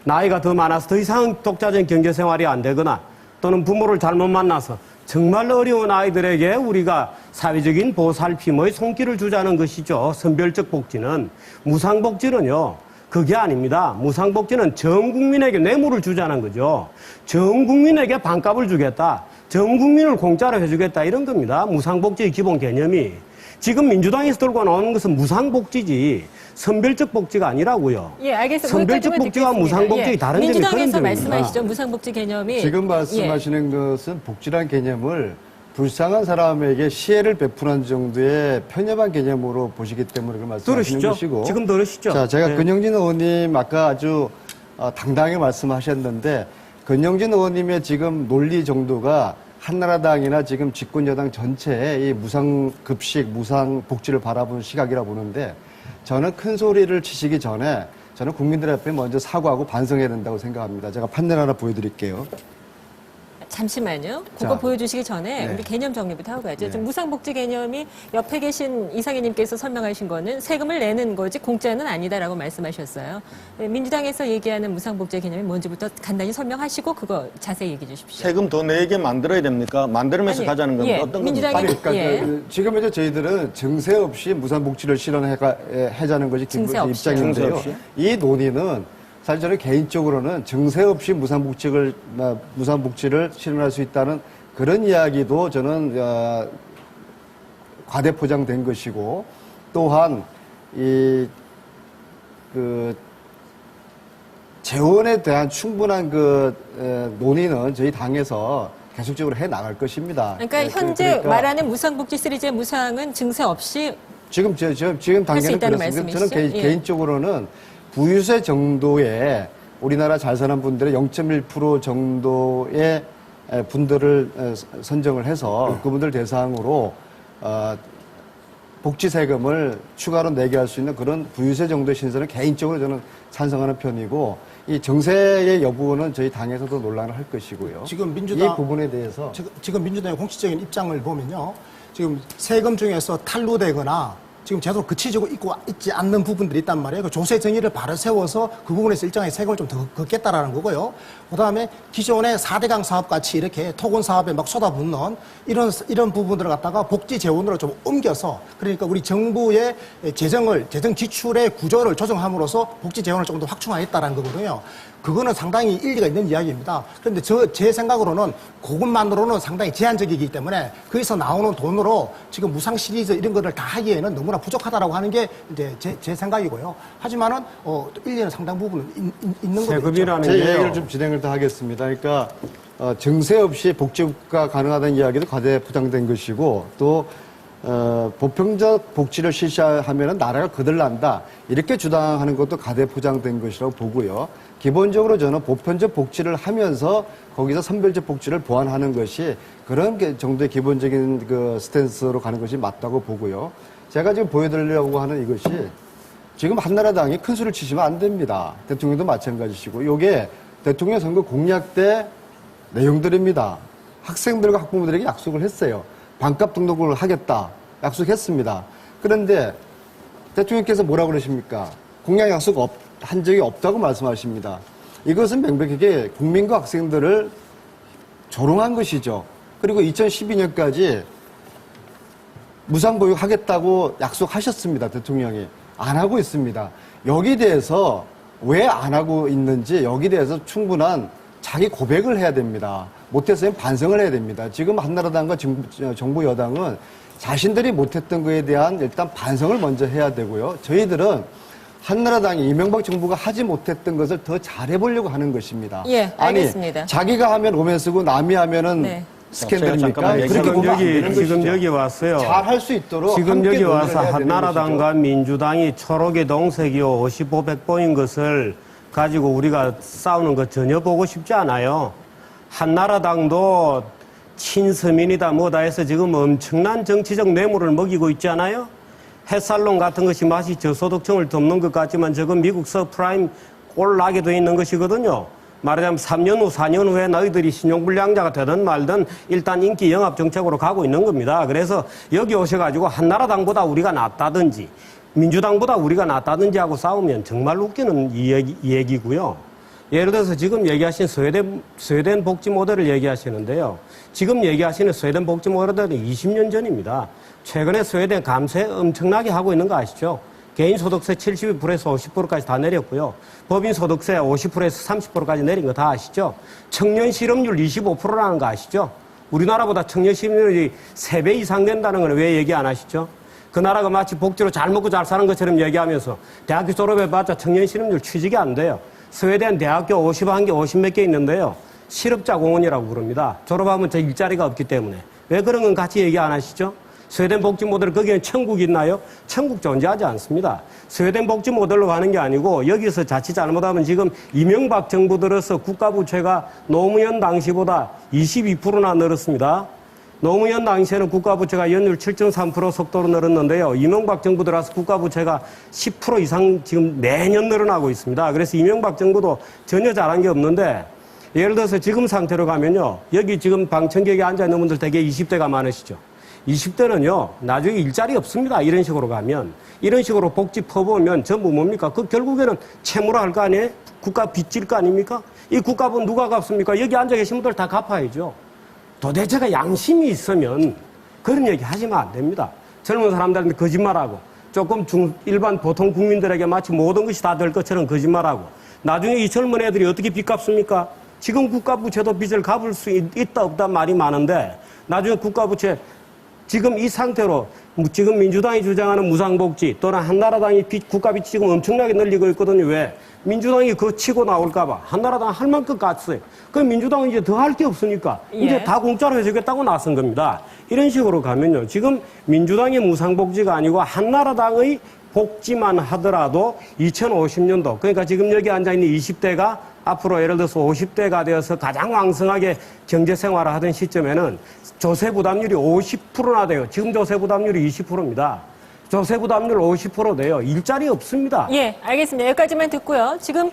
나이가 더 많아서 더 이상 독자적인 경제생활이 안 되거나 또는 부모를 잘못 만나서 정말 어려운 아이들에게 우리가 사회적인 보살핌의 손길을 주자는 것이죠. 선별적 복지는. 무상복지는요. 그게 아닙니다. 무상복지는 전 국민에게 뇌물을 주자는 거죠. 전 국민에게 반값을 주겠다. 전 국민을 공짜로 해주겠다. 이런 겁니다. 무상복지의 기본 개념이. 지금 민주당에서 들고 나오는 것은 무상복지지 선별적 복지가 아니라고요.
예, 알겠습니다.
선별적 복지와 무상복지의 다른 점이 그런 점입니다.
민주당에서 말씀하시죠. 무상복지 개념이.
지금 말씀하시는 것은 복지란 개념을 불쌍한 사람에게 시혜를 베푸는 정도의 편협한 개념으로 보시기 때문에 그걸 말씀하시는 것이고.
지금 들으시죠.
자, 제가 근영진 의원님 아까 아주 당당하게 말씀하셨는데 근영진 의원님의 지금 논리 정도가 한나라당이나 지금 집권여당 전체의 이 무상급식, 무상복지를 바라보는 시각이라 보는데 저는 큰 소리를 치시기 전에 저는 국민들 앞에 먼저 사과하고 반성해야 된다고 생각합니다. 제가 판넬 하나 보여드릴게요.
잠시만요. 그거 보여주시기 전에
네.
우리 개념 정리부터 하고 가죠.
네.
지금 무상복지 개념이 옆에 계신 이상희님께서 설명하신 거는 세금을 내는 거지 공짜는 아니다라고 말씀하셨어요. 민주당에서 얘기하는 무상복지 개념이 뭔지부터 간단히 설명하시고 그거 자세히 얘기해 주십시오.
세금 더 내게 만들어야 됩니까? 만들면서 가자는 겁니까?
예,
어떤
민주당이,
겁니까?
그러니까 지금 이제 저희들은 증세 없이 무상복지를 실현하자는 것이 기본 입장인데요. 이 논의는 사실 저는 개인적으로는 증세 없이 무상복지를 실현할 수 있다는 그런 이야기도 저는 과대포장된 것이고 또한 재원에 대한 충분한 논의는 저희 당에서 계속적으로 해 나갈 것입니다.
그러니까 현재 말하는 무상복지 시리즈의 무상은 증세 없이
지금 단계는 그렇습니다. 저는 개인적으로는 부유세 정도의 우리나라 잘 사는 분들의 0.1% 정도의 분들을 선정을 해서 그분들 대상으로 복지 세금을 추가로 내게 할 수 있는 그런 부유세 정도의 신설은 개인적으로 저는 찬성하는 편이고 이 정세의 여부는 저희 당에서도 논란을 할 것이고요.
지금 민주당
이 부분에 대해서
지금 민주당의 공식적인 입장을 보면요, 지금 세금 중에서 탈루되거나 지금 제대로 그치지고 있지 않는 부분들이 있단 말이에요. 그 조세 정의를 바로 세워서 그 부분에서 일정하게 세금을 좀 더 걷겠다라는 거고요. 그 다음에 기존의 4대강 사업 같이 이렇게 토건 사업에 막 쏟아붓는 이런 부분들을 갖다가 복지 재원으로 좀 옮겨서, 그러니까 우리 정부의 재정 지출의 구조를 조정함으로써 복지 재원을 조금 더 확충하겠다라는 거거든요. 그거는 상당히 일리가 있는 이야기입니다. 그런데 제 생각으로는 그것만으로는 상당히 제한적이기 때문에 거기서 나오는 돈으로 지금 무상 시리즈 이런 거를 다 하기에는 너무나 부족하다라고 하는 게 이제 제 생각이고요. 하지만은 일리는 상당 부분은 있는 거죠.
제 얘기를 좀 진행을 더 하겠습니다. 그러니까 증세 없이 복지가 가능하다는 이야기도 과대포장된 것이고 또 보편적 복지를 실시하면 나라가 거들난다 이렇게 주장하는 것도 과대포장된 것이라고 보고요. 기본적으로 저는 보편적 복지를 하면서 거기서 선별적 복지를 보완하는 것이 그런 정도의 기본적인 그 스탠스로 가는 것이 맞다고 보고요. 제가 지금 보여드리려고 하는 이것이 지금 한나라당이 큰 소리를 치시면 안 됩니다. 대통령도 마찬가지시고 이게 대통령 선거 공약 때 내용들입니다. 학생들과 학부모들에게 약속을 했어요. 반값 등록을 하겠다 약속했습니다. 그런데 대통령께서 뭐라고 그러십니까? 공약 약속 한 적이 없다고 말씀하십니다. 이것은 명백하게 국민과 학생들을 조롱한 것이죠. 그리고 2012년까지 무상보육 하겠다고 약속하셨습니다. 대통령이. 안 하고 있습니다. 여기 대해서 왜 안 하고 있는지 여기 대해서 충분한 자기 고백을 해야 됩니다. 못했으면 반성을 해야 됩니다. 지금 한나라당과 정부 여당은 자신들이 못했던 것에 대한 일단 반성을 먼저 해야 되고요. 저희들은 한나라당이 이명박 정부가 하지 못했던 것을 더 잘해보려고 하는 것입니다.
예, 알겠습니다.
아니, 자기가 하면 오면 쓰고 남이 하면은 스캔들입니까?
지금 여기 왔어요.
잘 할 수 있도록
지금 여기 와서 한나라당과 민주당이 초록의 동색이요 5500보인 것을 가지고 우리가 싸우는 거 전혀 보고 싶지 않아요. 한나라당도 친서민이다 뭐다 해서 지금 엄청난 정치적 뇌물을 먹이고 있지 않아요? 햇살론 같은 것이 마치 저소득층을 덮는 것 같지만 저건 미국 서프라임 꼴 나게 돼 있는 것이거든요. 말하자면 3년 후, 4년 후에 너희들이 신용불량자가 되든 말든 일단 인기 영합 정책으로 가고 있는 겁니다. 그래서 여기 오셔가지고 한나라당보다 우리가 낫다든지 민주당보다 우리가 낫다든지 하고 싸우면 정말 웃기는 얘기고요. 예를 들어서 지금 얘기하신 스웨덴 복지 모델을 얘기하시는데요. 지금 얘기하시는 스웨덴 복지 모델은 20년 전입니다. 최근에 스웨덴 감세 엄청나게 하고 있는 거 아시죠? 개인 소득세 72%에서 50%까지 다 내렸고요. 법인 소득세 50%에서 30%까지 내린 거 다 아시죠? 청년 실업률 25%라는 거 아시죠? 우리나라보다 청년 실업률이 3배 이상 된다는 건 왜 얘기 안 하시죠? 그 나라가 마치 복지로 잘 먹고 잘 사는 것처럼 얘기하면서 대학교 졸업해봤자 청년 실업률 취직이 안 돼요. 스웨덴 대학교 51개, 50몇 개 있는데요. 실업자 공원이라고 부릅니다. 졸업하면 저 일자리가 없기 때문에. 왜 그런 건 같이 얘기 안 하시죠? 스웨덴 복지 모델 거기에 천국이 있나요? 천국 존재하지 않습니다. 스웨덴 복지 모델로 가는 게 아니고 여기서 자칫 잘못하면 지금 이명박 정부 들어서 국가 부채가 노무현 당시보다 22%나 늘었습니다. 노무현 당시에는 국가 부채가 연율 7.3% 속도로 늘었는데요. 이명박 정부 들어서 국가 부채가 10% 이상 지금 매년 늘어나고 있습니다. 그래서 이명박 정부도 전혀 잘한 게 없는데 예를 들어서 지금 상태로 가면요. 여기 지금 방청객에 앉아있는 분들 대개 20대가 많으시죠. 20대는요, 나중에 일자리 없습니다. 이런 식으로 가면. 이런 식으로 복지 퍼보면 전부 뭡니까? 그 결국에는 채무라 할 거 아니에요? 국가 빚질 거 아닙니까? 이 국가분 누가 갚습니까? 여기 앉아 계신 분들 다 갚아야죠. 도대체가 양심이 있으면 그런 얘기 하시면 안 됩니다. 젊은 사람들한테 거짓말하고 조금 일반 보통 국민들에게 마치 모든 것이 다 될 것처럼 거짓말하고 나중에 이 젊은 애들이 어떻게 빚 갚습니까? 지금 국가 부채도 빚을 갚을 수 있다 없다 말이 많은데 나중에 국가 부채 지금 이 상태로 지금 민주당이 주장하는 무상복지 또는 한나라당이 국가빚이 지금 엄청나게 늘리고 있거든요. 왜? 민주당이 그거 치고 나올까봐. 한나라당 할 만큼 갔어요. 그럼 민주당은 이제 더 할 게 없으니까 이제 다 공짜로 해주겠다고 나선 겁니다. 이런 식으로 가면요. 지금 민주당의 무상복지가 아니고 한나라당의 복지만 하더라도 2050년도 그러니까 지금 여기 앉아있는 20대가 앞으로 예를 들어서 50대가 되어서 가장 왕성하게 경제생활을 하던 시점에는 조세 부담률이 50%나 돼요. 지금 조세 부담률이 20%입니다. 조세 부담률 50% 돼요. 일자리 없습니다.
예, 알겠습니다. 여기까지만 듣고요. 지금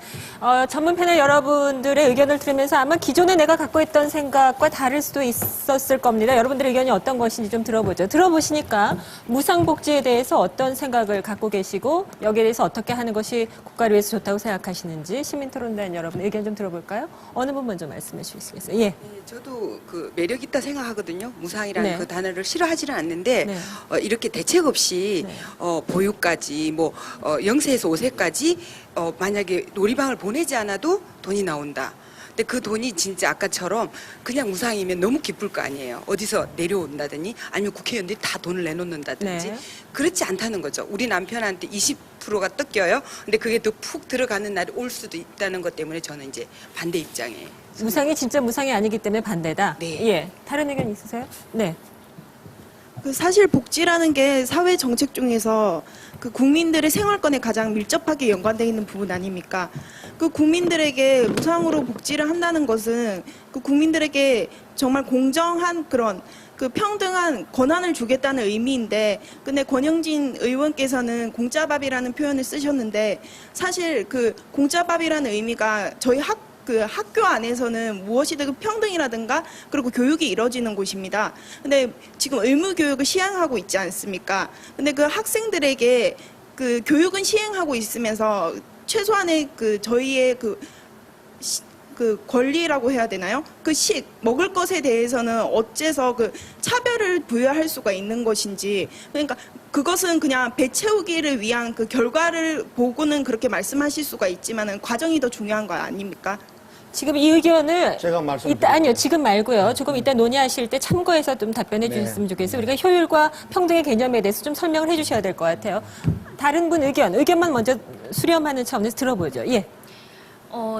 전문 패널 여러분들의 의견을 들으면서 아마 기존에 내가 갖고 있던 생각과 다를 수도 있었을 겁니다. 여러분들의 의견이 어떤 것인지 좀 들어보죠. 들어보시니까 무상복지에 대해서 어떤 생각을 갖고 계시고 여기에 대해서 어떻게 하는 것이 국가를 위해서 좋다고 생각하시는지 시민토론단 여러분 의견 좀 들어볼까요? 어느 분 먼저 말씀해 주시겠어요? 예.
네, 저도 그 매력 있다 생각하거든요. 무상이라는
네.
그 단어를 싫어하지는 않는데
네.
이렇게 대책 없이 보육까지 0세에서 5세까지 만약에 놀이방을 보내지 않아도 돈이 나온다. 근데 그 돈이 진짜 아까처럼 그냥 무상이면 너무 기쁠 거 아니에요. 어디서 내려온다더니 아니면 국회의원들이 다 돈을 내놓는다든지.
네.
그렇지 않다는 거죠. 우리 남편한테 20%가 뜯겨요. 근데 그게 더 푹 들어가는 날이 올 수도 있다는 것 때문에 저는 이제 반대 입장이에요.
무상이 진짜 무상이 아니기 때문에 반대다.
네.
예. 다른 의견 있으세요? 네.
그 사실 복지라는 게 사회 정책 중에서 그 국민들의 생활권에 가장 밀접하게 연관되어 있는 부분 아닙니까? 그 국민들에게 무상으로 복지를 한다는 것은 그 국민들에게 정말 공정한 그런 그 평등한 권한을 주겠다는 의미인데, 근데 권영진 의원께서는 공짜밥이라는 표현을 쓰셨는데, 사실 그 공짜밥이라는 의미가 저희 학교 안에서는 무엇이든 평등이라든가 그리고 교육이 이루어지는 곳입니다. 근데 지금 의무 교육을 시행하고 있지 않습니까? 근데 그 학생들에게 그 교육은 시행하고 있으면서 최소한의 그 저희의 그 권리라고 해야 되나요? 그 먹을 것에 대해서는 어째서 그 차별을 부여할 수가 있는 것인지, 그러니까 그것은 그냥 배 채우기를 위한 그 결과를 보고는 그렇게 말씀하실 수가 있지만은 과정이 더 중요한 거 아닙니까?
지금 이 의견을
제가
아니요, 지금 말고요. 조금 이따 논의하실 때 참고해서 좀 답변해 주셨으면 좋겠어요. 우리가 효율과 평등의 개념에 대해서 좀 설명을 해 주셔야 될 것 같아요. 다른 분 의견만 먼저 수렴하는 차원에서 들어보죠. 예.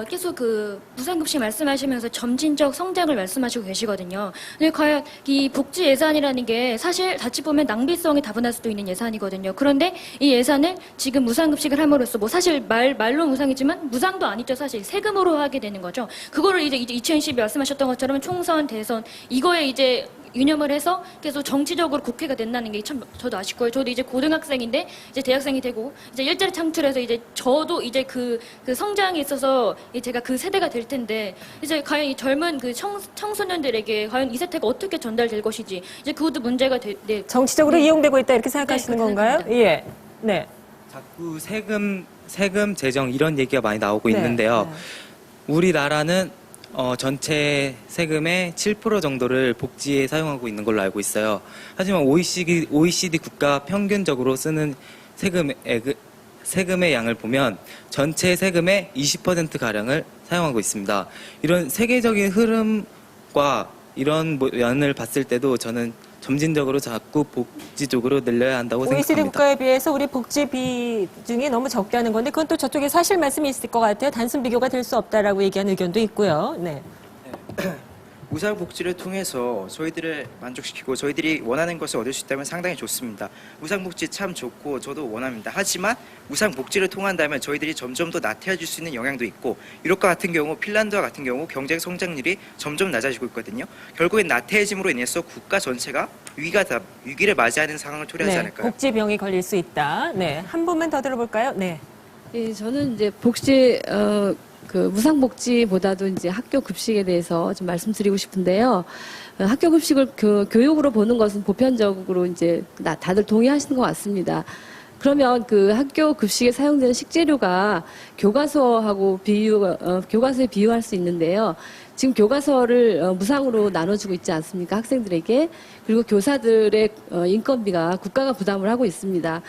계속 그 무상급식 말씀하시면서 점진적 성장을 말씀하시고 계시거든요. 근데 과연 이 복지 예산이라는 게 사실 자칫 보면 낭비성이 다분할 수도 있는 예산이거든요. 그런데 이 예산을 지금 무상급식을 함으로써 뭐 사실 말로 무상이지만 무상도 아니죠. 사실 세금으로 하게 되는 거죠. 그거를 이제 2012 말씀하셨던 것처럼 총선, 대선 이거에 이제 유념을 해서 계속 정치적으로 국회가 된다는 게 참 저도 아쉽고요. 저도 이제 고등학생인데 이제 대학생이 되고 이제 일자리 창출해서 이제 저도 이제 그 성장에 있어서 제가 그 세대가 될 텐데 이제 과연 이 젊은 그 청소년들에게 과연 이 세태가 어떻게 전달될 것이지 이제 그것도 문제가 네.
정치적으로 이용되고 있다 이렇게 생각하시는 건가요? 예. 네.
자꾸 세금 재정 이런 얘기가 많이 나오고
네.
있는데요. 우리나라는 전체 세금의 7% 정도를 복지에 사용하고 있는 걸로 알고 있어요. 하지만 OECD 국가 평균적으로 쓰는 세금의 양을 보면 전체 세금의 20%가량을 사용하고 있습니다. 이런 세계적인 흐름과 이런 면을 봤을 때도 저는 점진적으로 자꾸 복지 쪽으로 늘려야 한다고
OECD
생각합니다.
국가에 비해서 우리 복지 비중이 너무 적다는 건데 그건 또 저쪽에 사실 말씀이 있을 것 같아요. 단순 비교가 될 수 없다라고 얘기하는 의견도 있고요. 네.
무상복지를 통해서 저희들을 만족시키고 저희들이 원하는 것을 얻을 수 있다면 상당히 좋습니다. 무상복지 참 좋고 저도 원합니다. 하지만 무상복지를 통한다면 저희들이 점점 더 나태해질 수 있는 영향도 있고 유럽과 같은 경우 핀란드와 같은 경우 경제 성장률이 점점 낮아지고 있거든요. 결국엔 나태해짐으로 인해서 국가 전체가 위기를 맞이하는 상황을 초래하지
네.
않을까요?
복지병이 걸릴 수 있다. 네. 한 분만 더 들어볼까요? 네.
예, 저는 이제 복지 그 무상복지보다도 이제 학교 급식에 대해서 좀 말씀드리고 싶은데요. 학교 급식을 교육으로 보는 것은 보편적으로 이제 다들 동의하시는 것 같습니다. 그러면 그 학교 급식에 사용되는 식재료가 교과서하고 교과서에 비유할 수 있는데요. 지금 교과서를 무상으로 나눠주고 있지 않습니까? 학생들에게. 그리고 교사들의 인건비가 국가가 부담을 하고 있습니다.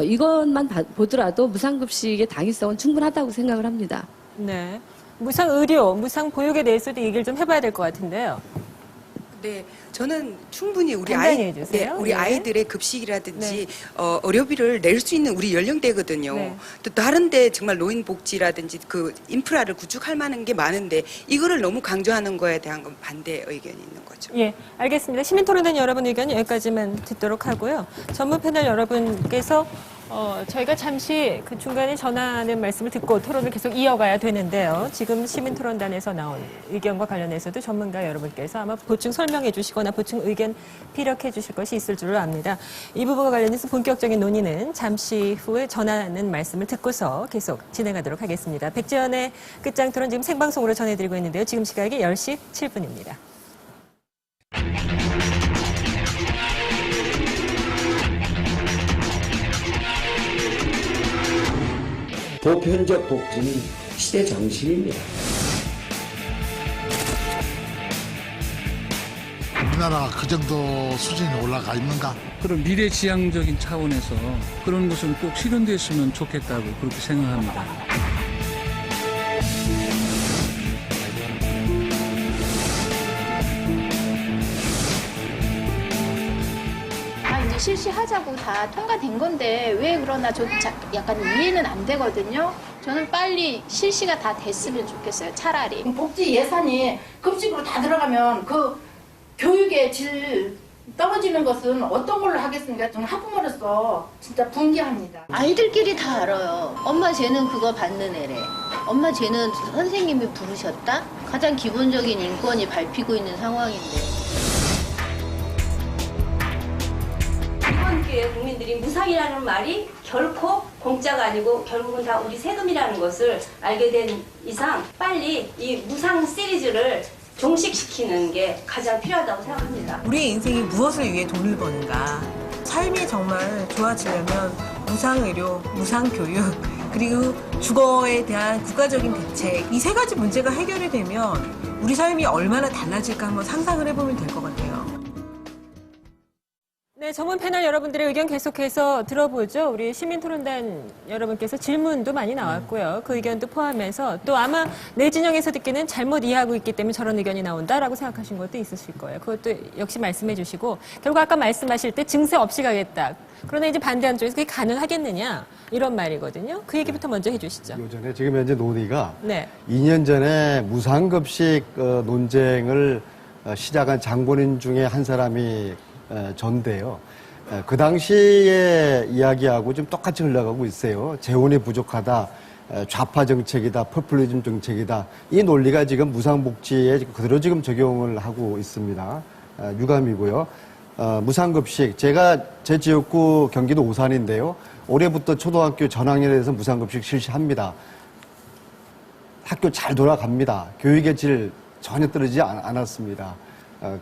이것만 보더라도 무상급식의 당위성은 충분하다고 생각을 합니다.
네. 무상 의료, 무상 보육에 대해서도 얘기를 좀 해봐야 될 것 같은데요.
네, 저는 충분히 우리
간단히 해주세요.
우리
예.
아이들의 급식이라든지 의료비를 낼 수 있는 우리 연령대거든요.
네.
또 다른데 정말 노인복지라든지 그 인프라를 구축할 만한 게 많은데 이거를 너무 강조하는 거에 대한 건 반대 의견이 있는 거죠.
예, 알겠습니다. 시민토론단 여러분 의견 여기까지만 듣도록 하고요. 전문 패널 여러분께서 저희가 잠시 그 중간에 전하는 말씀을 듣고 토론을 계속 이어가야 되는데요. 지금 시민토론단에서 나온 의견과 관련해서도 전문가 여러분께서 아마 보충 설명해 주시거나 보충 의견 피력해 주실 것이 있을 줄로 압니다. 이 부분과 관련해서 본격적인 논의는 잠시 후에 전하는 말씀을 듣고서 계속 진행하도록 하겠습니다. 백지연의 끝장 토론 지금 생방송으로 전해드리고 있는데요. 지금 시각이 10시 7분입니다.
보편적 복지는 시대 정신입니다.
우리나라가 그 정도 수준이 올라가 있는가?
그런 미래지향적인 차원에서 그런 것은 꼭 실현됐으면 좋겠다고 그렇게 생각합니다.
이제 실시하자고 다 통과된 건데 왜 그러나 저도 약간 이해는 안 되거든요. 저는 빨리 실시가 다 됐으면 좋겠어요. 차라리.
복지 예산이 급식으로 다 들어가면 그 교육의 질 떨어지는 것은 어떤 걸로 하겠습니까? 저는 학부모로서 진짜 분개합니다.
아이들끼리 다 알아요. 엄마 쟤는 그거 받는 애래. 엄마 쟤는 선생님이 부르셨다? 가장 기본적인 인권이 밟히고 있는 상황인데.
이번 기회에 국민들이 무상이라는 말이 결코 공짜가 아니고 결국은 다 우리 세금이라는 것을 알게 된 이상 빨리 이 무상 시리즈를 종식시키는 게 가장 필요하다고 생각합니다.
우리의 인생이 무엇을 위해 돈을 버는가? 삶이 정말 좋아지려면 무상의료, 무상교육, 그리고 주거에 대한 국가적인 대책, 이 세 가지 문제가 해결이 되면 우리 삶이 얼마나 달라질까 한번 상상을 해보면 될 것 같아요.
네, 전문 패널 여러분들의 의견 계속해서 들어보죠. 우리 시민토론단 여러분께서 질문도 많이 나왔고요. 그 의견도 포함해서 또 아마 내 진영에서 듣기는 잘못 이해하고 있기 때문에 저런 의견이 나온다라고 생각하신 것도 있으실 거예요. 그것도 역시 말씀해 주시고 결국 아까 말씀하실 때 증세 없이 가겠다. 그러나 이제 반대하는 쪽에서 그게 가능하겠느냐 이런 말이거든요. 그 얘기부터 먼저 해주시죠.
요전에 지금 현재 논의가
네.
2년 전에 무상급식 논쟁을 시작한 장본인 중에 한 사람이 전데요. 그 당시에 이야기하고 좀 똑같이 흘러가고 있어요. 재원이 부족하다, 좌파 정책이다, 포퓰리즘 정책이다. 이 논리가 지금 무상복지에 그대로 지금 적용을 하고 있습니다. 유감이고요. 무상급식, 제가 제 지역구 경기도 오산인데요. 올해부터 초등학교 전학년에 서 무상급식 실시합니다. 학교 잘 돌아갑니다. 교육의 질 전혀 떨어지지 않았습니다.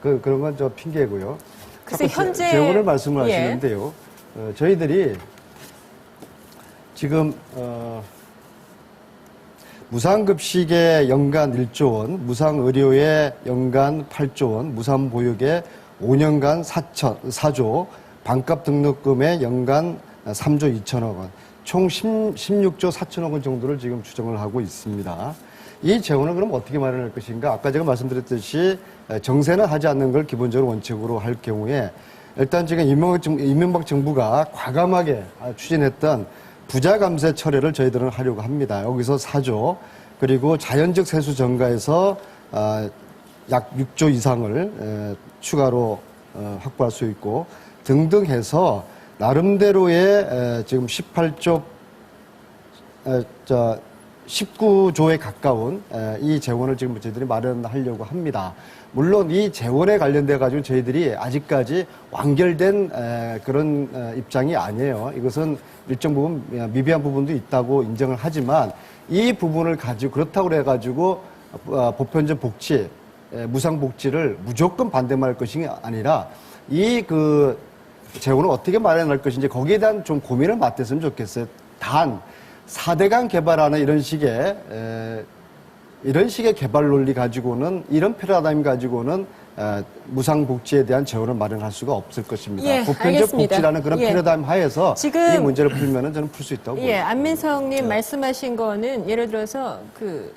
그런 건 저 핑계고요.
글쎄 현재
재원을 말씀을 하시는데요. 저희들이 지금 무상급식에 연간 1조 원, 무상의료에 연간 8조 원, 무상보육에 5년간 4조, 반값 등록금에 연간 3조 2천억 원, 총 16조 4천억 원 정도를 지금 추정을 하고 있습니다. 이 재원을 그럼 어떻게 마련할 것인가? 아까 제가 말씀드렸듯이 정세는 하지 않는 걸 기본적으로 원칙으로 할 경우에 일단 지금 이명박 정부가 과감하게 추진했던 부자 감세 철회를 저희들은 하려고 합니다. 여기서 4조 그리고 자연적 세수 증가에서 약 6조 이상을 추가로 확보할 수 있고 등등 해서 나름대로의 지금 19조에 가까운 이 재원을 지금 저희들이 마련하려고 합니다. 물론 이 재원에 관련돼 가지고 저희들이 아직까지 완결된 그런 입장이 아니에요. 이것은 일정 부분 미비한 부분도 있다고 인정을 하지만 이 부분을 가지고 그렇다고 해가지고 보편적 복지, 무상복지를 무조건 반대할 것이 아니라 이 그 재원을 어떻게 마련할 것인지 거기에 대한 좀 고민을 맡았으면 좋겠어요. 단 4대강 개발하는 이런 식의 개발 논리 가지고는 이런 패러다임 가지고는 무상복지에 대한 재원을 마련할 수가 없을 것입니다.
예,
보편적
알겠습니다.
복지라는 그런
예.
패러다임 하에서
지금
이 문제를 풀면은 저는 풀 수 있다고 봅니다.
안민성님 말씀하신 거는 예를 들어서 그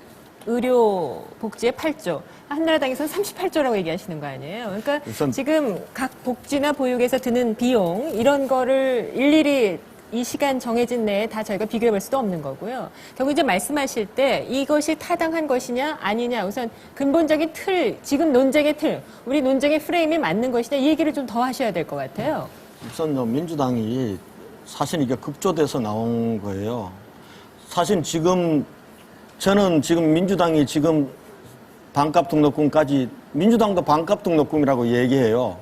의료 복지의 8조, 한나라당에서는 38조라고 얘기하시는 거 아니에요? 그러니까 지금 각 복지나 보육에서 드는 비용 이런 거를 일일이 이 시간 정해진 내에 다 저희가 비교해 볼 수도 없는 거고요. 결국 이제 말씀하실 때 이것이 타당한 것이냐 아니냐 우선 근본적인 틀, 지금 논쟁의 틀, 우리 논쟁의 프레임이 맞는 것이냐 이 얘기를 좀 더 하셔야 될 것 같아요.
우선 민주당이 사실 이게 급조돼서 나온 거예요. 사실 지금 저는 지금 민주당이 지금 반값 등록금까지 민주당도 반값 등록금이라고 얘기해요.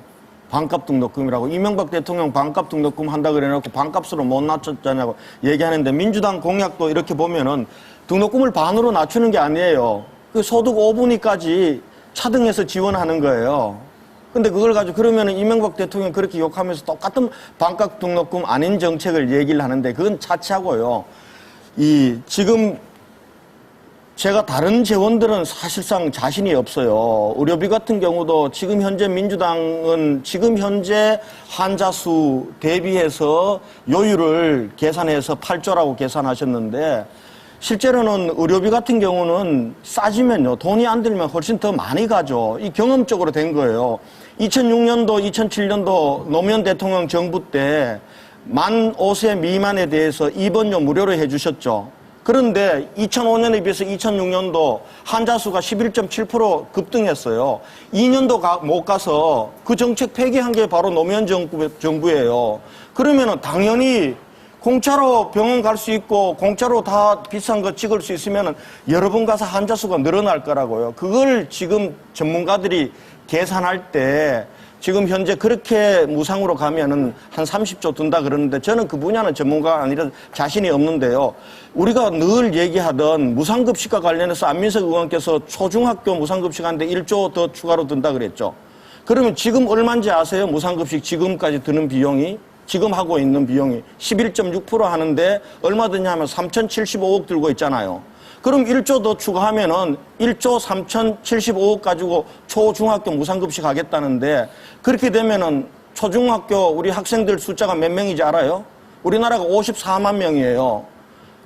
반값 등록금이라고. 이명박 대통령 반값 등록금 한다 그래놓고 반값으로 못 낮췄잖아고 얘기하는데 민주당 공약도 이렇게 보면은 등록금을 반으로 낮추는 게 아니에요. 그 소득 5분위까지 차등해서 지원하는 거예요. 근데 그걸 가지고 그러면은 이명박 대통령 그렇게 욕하면서 똑같은 반값 등록금 아닌 정책을 얘기를 하는데 그건 차치하고요. 지금 제가 다른 재원들은 사실상 자신이 없어요. 의료비 같은 경우도 지금 현재 민주당은 지금 현재 환자 수 대비해서 요율을 계산해서 8조라고 계산하셨는데 실제로는 의료비 같은 경우는 싸지면요. 돈이 안 들면 훨씬 더 많이 가죠. 이 경험적으로 된 거예요. 2006년도, 2007년도 노무현 대통령 정부 때 만 5세 미만에 대해서 입원료 무료로 해주셨죠. 그런데 2005년에 비해서 2006년도 환자 수가 11.7% 급등했어요. 2년도 못 가서 그 정책 폐기한 게 바로 노무현 정부예요. 그러면은 당연히 공짜로 병원 갈 수 있고 공짜로 다 비싼 거 찍을 수 있으면은 여러 번 가서 환자 수가 늘어날 거라고요. 그걸 지금 전문가들이 계산할 때 지금 현재 그렇게 무상으로 가면은 한 30조 든다 그러는데 저는 그 분야는 전문가가 아니라 자신이 없는데요. 우리가 늘 얘기하던 무상급식과 관련해서 안민석 의원께서 초중학교 무상급식 하는데 1조 더 추가로 든다 그랬죠. 그러면 지금 얼마인지 아세요? 무상급식 지금까지 드는 비용이? 지금 하고 있는 비용이 11.6% 하는데 얼마 드냐면 3,075억 들고 있잖아요. 그럼 1조 더 추가하면은 1조 3,075억 가지고 초중학교 무상급식 하겠다는데 그렇게 되면은 초중학교 우리 학생들 숫자가 몇 명인지 알아요? 우리나라가 54만 명이에요.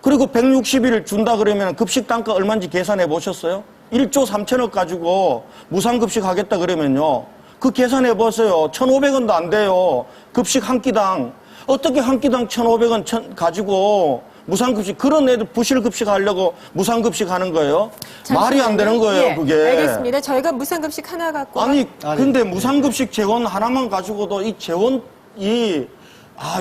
그리고 160일 준다 그러면 급식 단가 얼마인지 계산해 보셨어요? 1조 3천억 가지고 무상급식 하겠다 그러면요. 그 계산해 보세요. 1,500원도 안 돼요. 급식 한 끼당. 어떻게 한 끼당 1,500원 가지고 무상급식, 그런 애들 부실급식 하려고 무상급식 하는 거예요? 말이 안 되는 거예요,
예,
그게.
알겠습니다. 저희가 무상급식 하나 갖고.
근데 무상급식 재원 하나만 가지고도 이 재원이,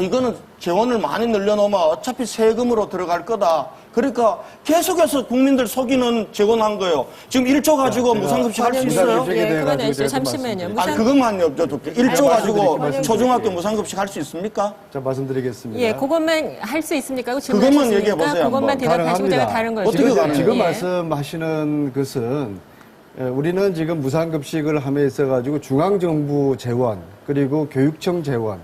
이거는 재원을 많이 늘려놓으면 어차피 세금으로 들어갈 거다. 그러니까 계속해서 국민들 속이는 재원한 거예요. 지금 1조 가지고 무상급식 할 수 있어요?
예, 그만하시죠. 잠시만요.
그것만요. 1조 가지고 초중학교 무상급식 할 수 있습니까?
자, 말씀드리겠습니다.
예, 그것만 할 수 있습니까?
그것만 얘기해 보세요.
그것만 대답하시면 제가 다른 걸
지금 말씀하시는 것은 우리는 지금 무상급식을 함에 있어가지고 중앙정부 재원, 그리고 교육청 재원,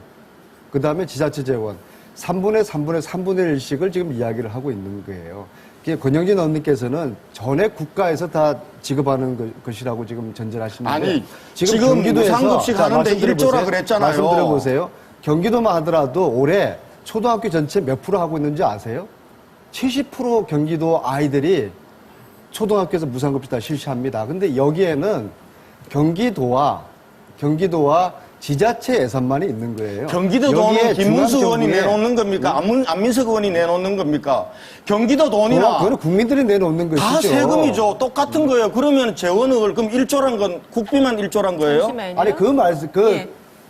그 다음에 지자체 재원, 3분의 1씩을 지금 이야기를 하고 있는 거예요. 권영진 의원님께서는 전액 국가에서 다 지급하는 것이라고 지금 전제하시는데
아니, 지금 무상급식 하는데 1조라 그랬잖아요.
말씀 들어보세요. 경기도만 하더라도 올해 초등학교 전체 몇 프로 하고 있는지 아세요? 70% 경기도 아이들이 초등학교에서 무상급식 다 실시합니다. 근데 여기에는 경기도와 지자체 예산만이 있는 거예요.
경기도 돈은 김문수 의원이 내놓는 겁니까? 안민석 의원이 내놓는 겁니까? 경기도 돈이나
그건 국민들이 내놓는 것이죠.
다 세금이죠. 똑같은 거예요. 그러면 재원을 그럼 1조란 건 국비만 1조란 거예요?
잠시만요.
아니 그 말씀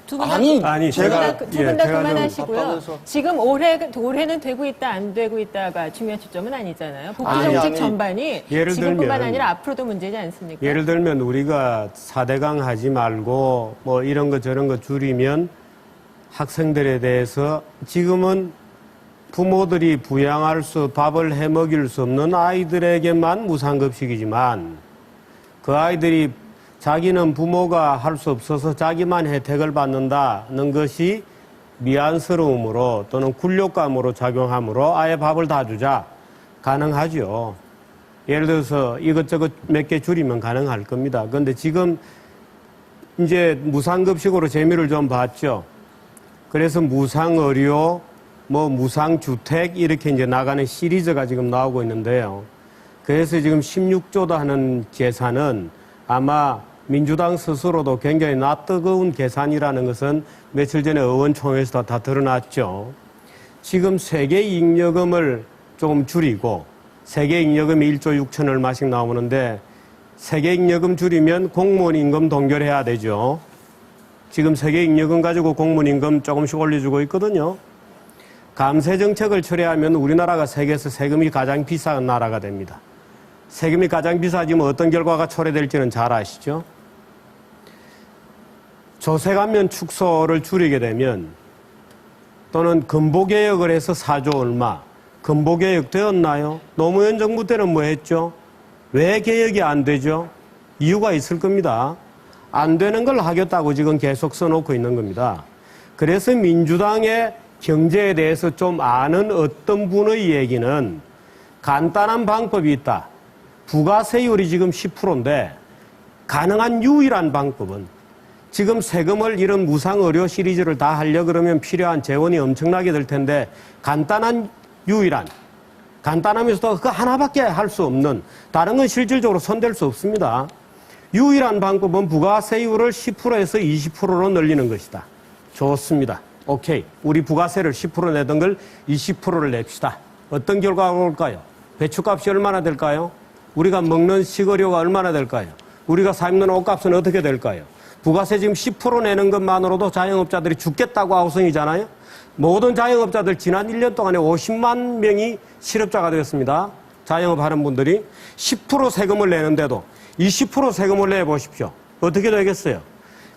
두 분 다 그만하시고요.
답답해서.
지금 올해는 되고 있다 안 되고 있다가 중요한 초점은 아니잖아요. 복지 정책 전반이 지금뿐만 아니라 앞으로도 문제지 않습니까?
예를 들면 우리가 4대강 하지 말고 뭐 이런 거 저런 거 줄이면 학생들에 대해서 지금은 부모들이 밥을 해 먹일 수 없는 아이들에게만 무상급식이지만 그 아이들이 자기는 부모가 할 수 없어서 자기만 혜택을 받는다는 것이 미안스러움으로 또는 굴욕감으로 작용하므로 아예 밥을 다 주자. 가능하죠. 예를 들어서 이것저것 몇 개 줄이면 가능할 겁니다. 그런데 지금 이제 무상급식으로 재미를 좀 봤죠. 그래서 무상의료, 무상주택 이렇게 이제 나가는 시리즈가 지금 나오고 있는데요. 그래서 지금 16조도 하는 계산은 아마 민주당 스스로도 굉장히 낯뜨거운 계산이라는 것은 며칠 전에 의원총회에서 다 드러났죠. 지금 세계잉여금을 조금 줄이고 세계잉여금이 1조 6천 얼마씩 나오는데 세계잉여금 줄이면 공무원 임금 동결해야 되죠. 지금 세계잉여금 가지고 공무원 임금 조금씩 올려주고 있거든요. 감세 정책을 처리하면 우리나라가 세계에서 세금이 가장 비싼 나라가 됩니다. 세금이 가장 비싸지면 어떤 결과가 초래될지는 잘 아시죠? 조세감면 축소를 줄이게 되면 또는 근보개혁을 해서 4조 얼마, 근보개혁 되었나요? 노무현 정부 때는 뭐 했죠? 왜 개혁이 안 되죠? 이유가 있을 겁니다. 안 되는 걸 하겠다고 지금 계속 써놓고 있는 겁니다. 그래서 민주당의 경제에 대해서 좀 아는 어떤 분의 얘기는 간단한 방법이 있다. 부가세율이 지금 10%인데 가능한 유일한 방법은 지금 세금을 이런 무상의료 시리즈를 다 하려 그러면 필요한 재원이 엄청나게 될 텐데 간단한 유일한 간단하면서도 그 하나밖에 할 수 없는 다른 건 실질적으로 손댈 수 없습니다. 유일한 방법은 부가세율을 10%에서 20%로 늘리는 것이다. 좋습니다. 오케이. 우리 부가세를 10% 내던 걸 20%를 냅시다. 어떤 결과가 올까요? 배추값이 얼마나 될까요? 우리가 먹는 식어료가 얼마나 될까요? 우리가 사 입는 옷값은 어떻게 될까요? 부가세 지금 10% 내는 것만으로도 자영업자들이 죽겠다고 아우성이잖아요. 모든 자영업자들 지난 1년 동안에 50만 명이 실업자가 되었습니다. 자영업하는 분들이 10% 세금을 내는데도 20% 세금을 내보십시오. 어떻게 되겠어요?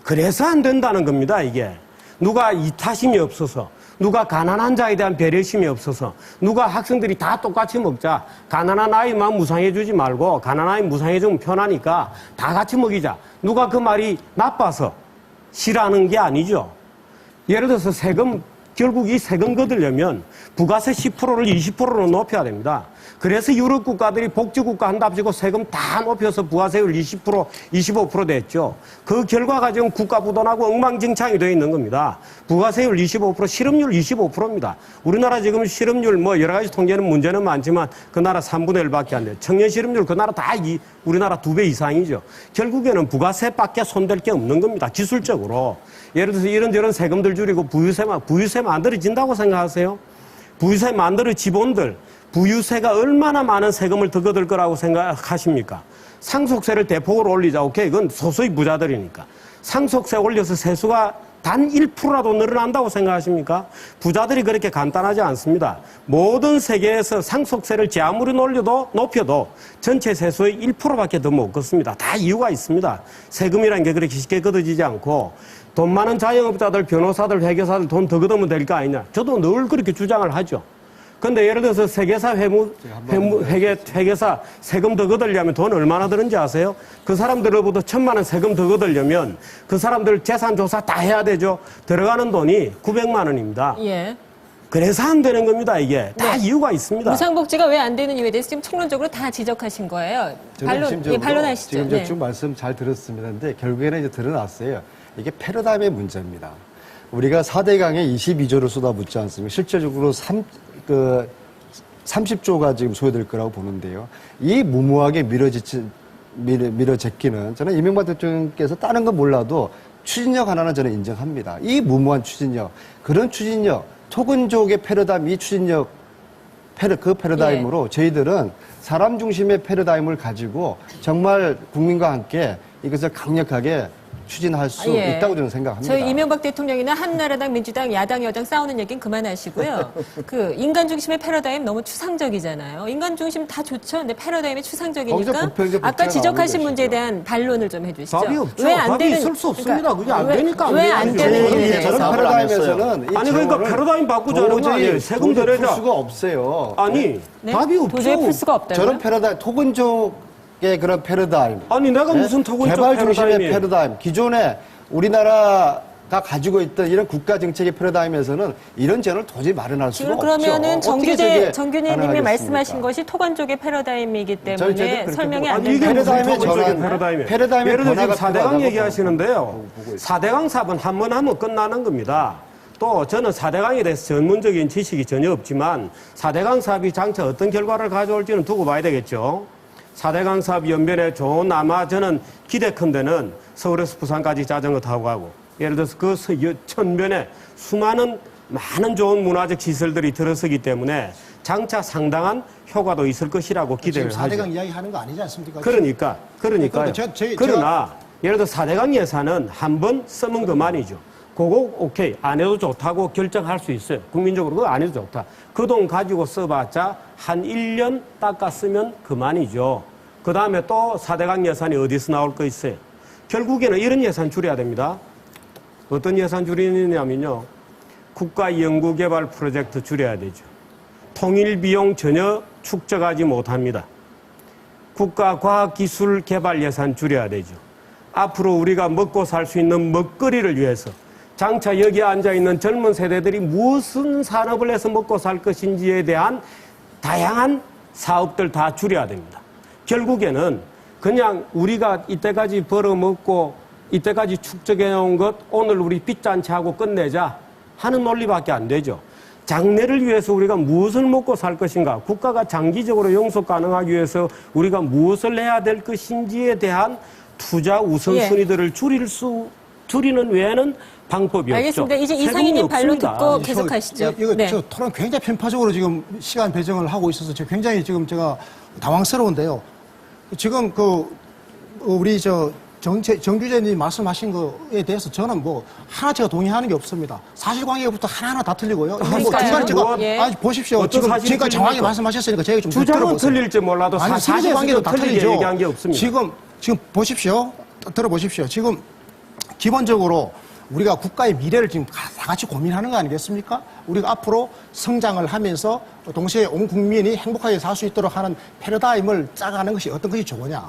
그래서 안 된다는 겁니다, 이게. 누가 이타심이 없어서, 누가 가난한 자에 대한 배려심이 없어서, 누가 학생들이 다 똑같이 먹자. 가난한 아이만 무상해 주지 말고 가난한 아이 무상해 주면 편하니까 다 같이 먹이자. 누가 그 말이 나빠서 싫어하는 게 아니죠. 예를 들어서 세금, 결국 이 세금 거두려면 부가세 10%를 20%로 높여야 됩니다. 그래서 유럽 국가들이 복지국가 한답시고 세금 다 높여서 부가세율 20%, 25% 됐죠. 그 결과가 지금 국가부동하고 엉망진창이 되어 있는 겁니다. 부가세율 25%, 실업률 25%입니다. 우리나라 지금 실업률 뭐 여러 가지 통계는 문제는 많지만 그 나라 3분의 1밖에 안 돼요. 청년 실업률 그 나라 다 우리나라 2배 이상이죠. 결국에는 부가세밖에 손댈 게 없는 겁니다. 기술적으로. 예를 들어서 이런저런 세금들 줄이고 부유세 만들어진다고 생각하세요? 부유세 만들어 지본들 부유세가 얼마나 많은 세금을 더 거둘 거라고 생각하십니까? 상속세를 대폭으로 올리자. 오케이. 그건 소수의 부자들이니까. 상속세 올려서 세수가 단 1%라도 늘어난다고 생각하십니까? 부자들이 그렇게 간단하지 않습니다. 모든 세계에서 상속세를 아무리 높여도 전체 세수의 1%밖에 더 못 걷습니다. 다 이유가 있습니다. 세금이라는 게 그렇게 쉽게 걷어지지 않고 돈 많은 자영업자들, 변호사들, 회계사들 돈 더 걷으면 될 거 아니냐. 저도 늘 그렇게 주장을 하죠. 근데 예를 들어서 세계사 회계사 세금 더 거두려면 돈 얼마나 드는지 아세요? 그 사람들로부터 1,000만 원 세금 더 거두려면 그 사람들 재산 조사 다 해야 되죠. 들어가는 돈이 900만 원입니다.
예.
그래서 안 되는 겁니다, 이게. 다 이유가 있습니다.
무상복지가 왜 안 되는 이유에 대해서 지금 총론적으로 다 지적하신 거예요. 반론하시죠.
지금 네. 쭉 말씀 잘 들었습니다. 근데 결국에는 이제 드러났어요. 이게 패러다임의 문제입니다. 우리가 4대강에 22조를 쏟아붓지 않습니까? 실질적으로 30조가 지금 소요될 거라고 보는데요. 이 무모하게 밀어제끼는 저는 이명박 대통령께서 다른 건 몰라도 추진력 하나는 저는 인정합니다. 이 무모한 추진력, 그런 추진력, 토건족의 패러다임, 이 추진력, 그 패러다임으로 저희들은 사람 중심의 패러다임을 가지고 정말 국민과 함께 이것을 강력하게 추진할 수 있다고 저는 생각합니다.
저희 이명박 대통령이나 한나라당, 민주당, 야당, 여당 싸우는 얘기는 그만하시고요. 그 인간 중심의 패러다임 너무 추상적이잖아요. 인간 중심 다 좋죠. 근데 패러다임이 추상적이니까 아까 지적하신 문제에 대한 반론을 좀 해주시죠.
답이 없죠.
왜 안
답이
되는,
있을 수 없습니다. 그게 안 되니까
왜 안 되는
저런 패러다임에서는
아니 그러니까 패러다임 바꾸자는 거 아니에요. 세금 더 내자.
풀 수가 없어요.
아니 답이 없죠.
도저히 풀 수가 없다고요?
저런 패러다임, 토건족의 그런 패러다임.
아니 내가 무슨 토건족
개발 중심의
패러다임이에요.
패러다임. 기존에 우리나라가 가지고 있던 이런 국가 정책의 패러다임에서는 이런 제도를 도저히 마련할 수가 없죠.
그러면은 정규재님이 말씀하신 것이 토건족의 패러다임이기 때문에 설명이 안
이게
된다.
무슨 토건족의 패러다임이에요. 예를 들어 지금 4대강 얘기하시는데요. 4대강 사업은 한 번 하면 끝나는 겁니다. 또 저는 4대강에 대해서 전문적인 지식이 전혀 없지만 4대강 사업이 장차 어떤 결과를 가져올지는 두고 봐야 되겠죠. 4대강 사업 연변에 좋은 아마 저는 기대컨대는 서울에서 부산까지 자전거 타고 가고 예를 들어서 그 천변에 많은 좋은 문화적 시설들이 들어서기 때문에 장차 상당한 효과도 있을 것이라고 기대를
지금
하죠.
4대강 이야기하는 거 아니지 않습니까?
그러니까요. 그러나 예를 들어 4대강 예산은 한 번 쓰면 그만이죠. 그거 오케이 안 해도 좋다고 결정할 수 있어요. 국민적으로 그거 안 해도 좋다. 그 돈 가지고 써봤자 한 1년 닦아 쓰면 그만이죠. 그 다음에 또 4대강 예산이 어디서 나올 거 있어요. 결국에는 이런 예산 줄여야 됩니다. 어떤 예산 줄이느냐면요. 국가 연구개발 프로젝트 줄여야 되죠. 통일 비용 전혀 축적하지 못합니다. 국가 과학기술 개발 예산 줄여야 되죠. 앞으로 우리가 먹고 살 수 있는 먹거리를 위해서 장차 여기에 앉아있는 젊은 세대들이 무슨 산업을 해서 먹고 살 것인지에 대한 다양한 사업들 다 줄여야 됩니다. 결국에는 그냥 우리가 이때까지 벌어먹고 이때까지 축적해놓은 것 오늘 우리 빚잔치하고 끝내자 하는 논리밖에 안 되죠. 장래를 위해서 우리가 무엇을 먹고 살 것인가, 국가가 장기적으로 영속 가능하기 위해서 우리가 무엇을 해야 될 것인지에 대한 투자 우선순위들을 줄이는 외에는 방법이
알겠습니다.
없죠.
이제 이상희님 발로 듣고 계속하시죠.
이거
네.
저 토론 굉장히 편파적으로 지금 시간 배정을 하고 있어서 굉장히 지금 제가 당황스러운데요. 지금 우리 정규재님 말씀하신 거에 대해서 저는 하나 제가 동의하는 게 없습니다. 사실관계부터 하나하나 다 틀리고요. 중간에 제가 보십시오. 지금까지 정확히 말씀하셨으니까 제가 좀
주장은 틀릴지 몰라도
사실관계도 다 틀리죠.
얘기한 게 없습니다.
지금 보십시오. 들어보십시오. 지금 기본적으로 우리가 국가의 미래를 지금 다 같이 고민하는 거 아니겠습니까? 우리가 앞으로 성장을 하면서 동시에 온 국민이 행복하게 살 수 있도록 하는 패러다임을 짜가는 것이 어떤 것이 좋으냐.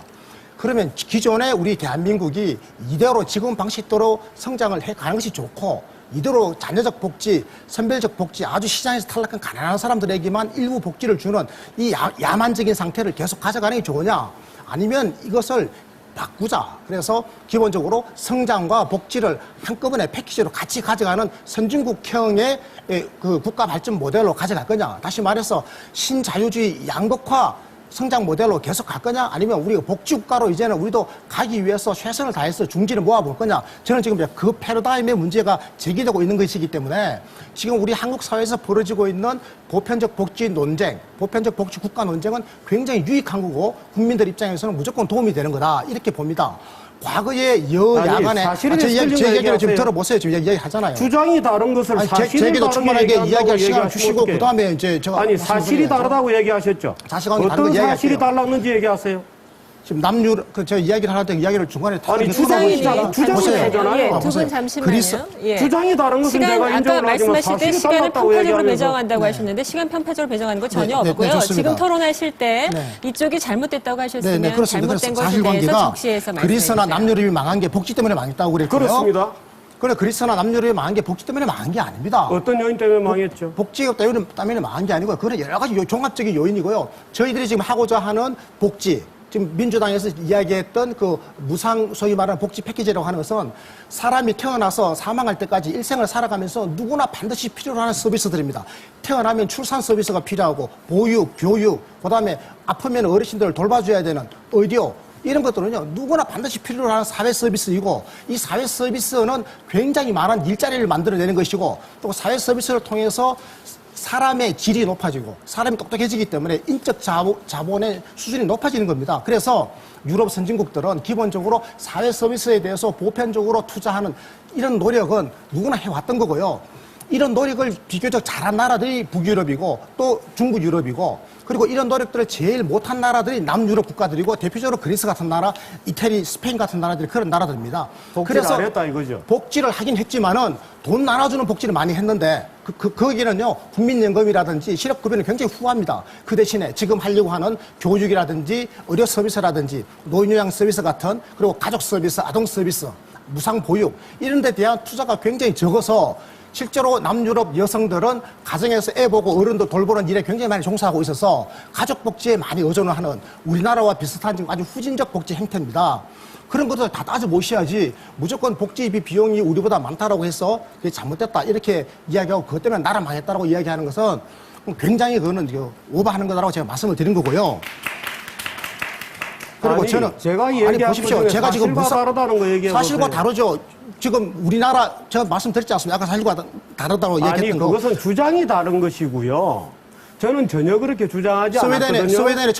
그러면 기존에 우리 대한민국이 이대로 지금 방식대로 성장을 해가는 것이 좋고 이대로 자녀적 복지, 선별적 복지, 아주 시장에서 탈락한 가난한 사람들에게만 일부 복지를 주는 이 야만적인 상태를 계속 가져가는 게 좋으냐. 아니면 이것을 바꾸자. 그래서 기본적으로 성장과 복지를 한꺼번에 패키지로 같이 가져가는 선진국형의 그 국가 발전 모델로 가져갈 거냐. 다시 말해서 신자유주의 양극화 성장 모델로 계속 갈 거냐, 아니면 우리가 복지국가로 이제는 우리도 가기 위해서 최선을 다해서 중지를 모아볼 거냐. 저는 지금 그 패러다임의 문제가 제기되고 있는 것이기 때문에 지금 우리 한국 사회에서 벌어지고 있는 보편적 복지 논쟁, 보편적 복지 국가 논쟁은 굉장히 유익한 거고 국민들 입장에서는 무조건 도움이 되는 거다, 이렇게 봅니다. 과거에 여야간에 제 얘기를 좀 들어보세요. 지금 이야기 하잖아요.
주장이 다른 것을 사실을
제게도 충분하게 이야기할 시간을 주시고 그 다음에 이제 제가
사실이 다르다고 얘기하셨죠.
어떤
사실이 달랐는지 얘기하세요.
지금 제가 이야기를 하는데 이야기를 중간에
주장이 다르잖아요.
두 분 잠시만요.
주장이 다른 것은 내가 인정을 하지만
말씀하실 때 시간을 편파적으로 배정한다고 하셨는데 시간 편파적으로 배정하는 거 전혀 없고요. 지금 토론하실 때 이쪽이 잘못됐다고 하셨으면 잘못된 것에 대해서 적시해서 말씀해
그리스나
주세요.
남유럽이 망한 게 복지 때문에 망했다고 그랬고요.
그렇습니다.
그래, 그리스나 남유럽이 망한 게 복지 때문에 망한 게 아닙니다.
어떤 요인 때문에 망했죠?
복지 때문에 망한 게 아니고요. 그런 여러 가지 종합적인 요인이고요. 저희들이 지금 하고자 하는 복지, 지금 민주당에서 이야기했던 그 무상 소위 말하는 복지 패키지라고 하는 것은 사람이 태어나서 사망할 때까지 일생을 살아가면서 누구나 반드시 필요로 하는 서비스들입니다. 태어나면 출산 서비스가 필요하고 보육, 교육, 그다음에 아프면 어르신들을 돌봐줘야 되는 의료, 이런 것들은요, 누구나 반드시 필요로 하는 사회 서비스이고, 이 사회 서비스는 굉장히 많은 일자리를 만들어내는 것이고, 또 사회 서비스를 통해서 사람의 질이 높아지고 사람이 똑똑해지기 때문에 인적 자본의 수준이 높아지는 겁니다. 그래서 유럽 선진국들은 기본적으로 사회 서비스에 대해서 보편적으로 투자하는 이런 노력은 누구나 해왔던 거고요. 이런 노력을 비교적 잘한 나라들이 북유럽이고 또 중국 유럽이고, 그리고 이런 노력들을 제일 못한 나라들이 남유럽 국가들이고, 대표적으로 그리스 같은 나라, 이태리, 스페인 같은 나라들이 그런 나라들입니다.
그래서 안 했다 이거죠.
복지를 하긴 했지만은 돈 나눠주는 복지를 많이 했는데 거기는요, 국민연금이라든지 실업급여는 굉장히 후합니다. 그 대신에 지금 하려고 하는 교육이라든지 의료 서비스라든지 노인요양 서비스 같은, 그리고 가족 서비스, 아동 서비스, 무상 보육, 이런 데 대한 투자가 굉장히 적어서 실제로 남유럽 여성들은 가정에서 애 보고 어른도 돌보는 일에 굉장히 많이 종사하고 있어서 가족 복지에 많이 의존을 하는 우리나라와 비슷한 지금 아주 후진적 복지 행태입니다. 그런 것들 다 따져보셔야지 무조건 복지비 비용이 우리보다 많다라고 해서 그게 잘못됐다 이렇게 이야기하고 그것 때문에 나라 망했다라고 이야기하는 것은 굉장히 그거는 오버하는 거다라고 제가 말씀을 드린 거고요. 그리고
아니,
저는
제가
아니
얘기한
보십시오.
것 중에
제가 지금
사실과 다르다는 거 얘기해
사실과
보세요.
다르죠. 지금 우리나라 제가 말씀드렸지 않습니까? 아까 사실과 다르다고
아니
얘기했던 거.
그것은 주장이 다른 것이고요. 저는 전혀 그렇게 주장하지 않았거든요.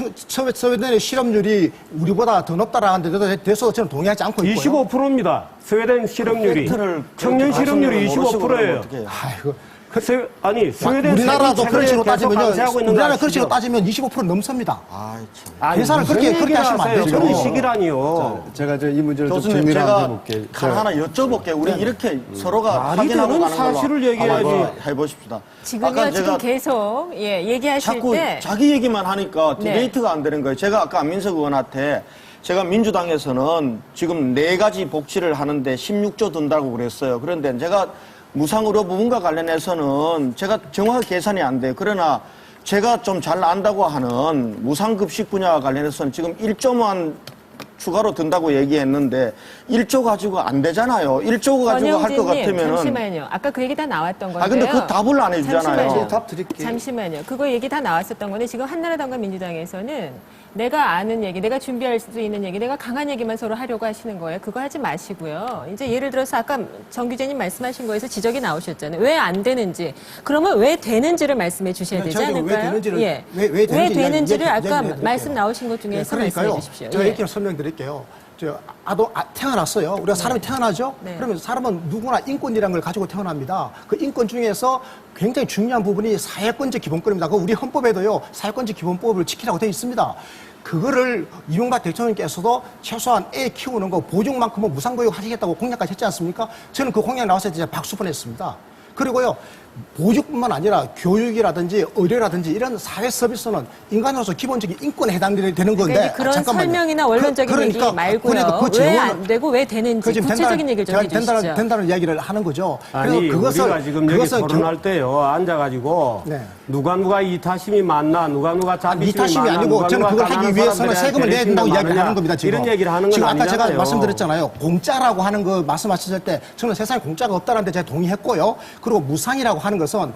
스웨덴의 실업률이 우리보다 더 높다라는데 대해서 저는 동의하지 않고 있고요.
25%입니다. 스웨덴 실업률이. 청년 실업률이 25%예요.
아이고.
아니 스웨덴
우리나라도 그런 식으로 따지면요. 우리나라 그런 식으로
아시죠?
따지면 25% 넘습니다.
아니,
계산을 그렇게 하시면 안 되죠.
그런 식이라니요.
제가 이 문제를 좀
교수님,
정리를
제가
한번 해볼게요.
하나 여쭤볼게요. 우리 이렇게 서로가
말이
확인하고
되는
가는 걸로
사실을 얘기해야지.
한번 해보십시다.
지금요, 지금 계속 얘기하실
자꾸
때
자기 얘기만 하니까
네.
디베이트가 안 되는 거예요. 제가 아까 안민석 의원한테 제가 민주당에서는 지금 4가지 복지를 하는데 16조 든다고 그랬어요. 그런데 제가 무상의료 부분과 관련해서는 제가 정확하게 계산이 안 돼요. 그러나 제가 좀 잘 안다고 하는 무상급식 분야와 관련해서는 지금 1조만 추가로 든다고 얘기했는데 1조 가지고 안 되잖아요. 1조 가지고 할 것 같으면은.
잠시만요. 아까 그 얘기 다 나왔던 건데요.
아 근데 그 답을 안 해주잖아요.
답 드릴게요.
잠시만요. 그거 얘기 다 나왔었던 건데 지금 한나라당과 민주당에서는 내가 아는 얘기, 내가 준비할 수 있는 얘기, 내가 강한 얘기만 서로 하려고 하시는 거예요. 그거 하지 마시고요. 이제 예를 들어서 아까 정 기자님 말씀하신 거에서 지적이 나오셨잖아요. 왜 안 되는지. 그러면 왜 되는지를 말씀해 주셔야 되지
저희가
않을까요?
왜 되는지를
예.
왜
되는지를 아까
이야기해드릴게요.
말씀 나오신 것 중에서
그러니까요.
말씀해 주십시오.
제가
예.
이렇게 설명드릴게요. 태어났어요. 우리가 사람이 태어나죠?
네.
그러면 사람은 누구나 인권이라는 걸 가지고 태어납니다. 그 인권 중에서 굉장히 중요한 부분이 사회권적 기본권입니다. 그 우리 헌법에도요, 사회권적 기본법을 지키라고 되어 있습니다. 그거를 이명박 대통령께서도 최소한 애 키우는 거 보육만큼은 무상보육 하시겠다고 공약까지 했지 않습니까? 저는 그 공약 나왔을 때 진짜 박수 보냈습니다. 그리고요, 보육뿐만 아니라 교육이라든지 의료라든지 이런 사회 서비스는 인간으로서 기본적인 인권에 해당되는 건데.
그러니까 그런
잠깐만요.
설명이나 원론적인 얘기 말고요. 왜 안 되고 왜 되는지 구체적인 얘기를 좀 해주시죠.
된다는 이야기를 하는 거죠.
아니 우리가 지금 여기 토론할 때요 앉아가지고
네.
누가 이타심이 많나 누가 자비심이
이타심이
많나
아니고 저는 그걸 하기 위해서는 세금을 내야 된다고 이야기하는 겁니다. 지금.
이런 얘기를 하는 건
지금 아까
아니잖아요.
제가 말씀드렸잖아요. 공짜라고 하는 거 말씀하셨을 때 저는 세상에 공짜가 없다는데 제가 동의했고요. 그리고 무상이라고 하는 것은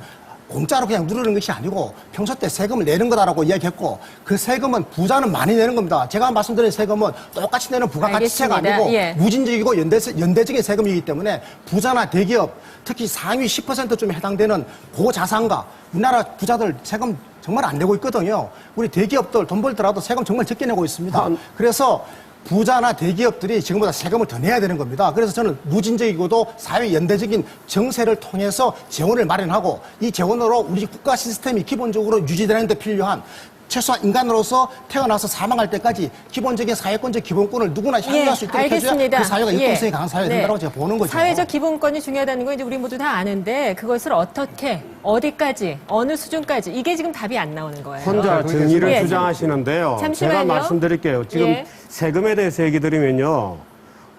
공짜로 그냥 누르는 것이 아니고 평소 때 세금을 내는 거다라고 이야기했고 그 세금은 부자는 많이 내는 겁니다. 제가 말씀드린 세금은 똑같이 내는 부가가치세가 아니고
예.
무진적이고 연대적인 세금이기 때문에 부자나 대기업 특히 상위 10%쯤에 해당되는 고자산가 우리나라 부자들 세금 정말 안 내고 있거든요. 우리 대기업들 돈 벌더라도 세금 정말 적게 내고 있습니다. 그래서 부자나 대기업들이 지금보다 세금을 더 내야 되는 겁니다. 그래서 저는 무진적이고도 사회 연대적인 정세를 통해서 재원을 마련하고 이 재원으로 우리 국가 시스템이 기본적으로 유지되는 데 필요한 최소한 인간으로서 태어나서 사망할 때까지 기본적인 사회권적 기본권을 누구나 향유할 수 있도록 해줘야 그 사회가 융통성이 강한 사회가 된다고 제가 보는 거죠.
사회적 기본권이 중요하다는 건 이제 우리 모두 다 아는데 그것을 어떻게, 어디까지, 어느 수준까지 이게 지금 답이 안 나오는 거예요.
혼자 정의를
예.
주장하시는데요.
잠시만요.
제가 말씀드릴게요. 지금
예.
세금에 대해서 얘기 드리면요.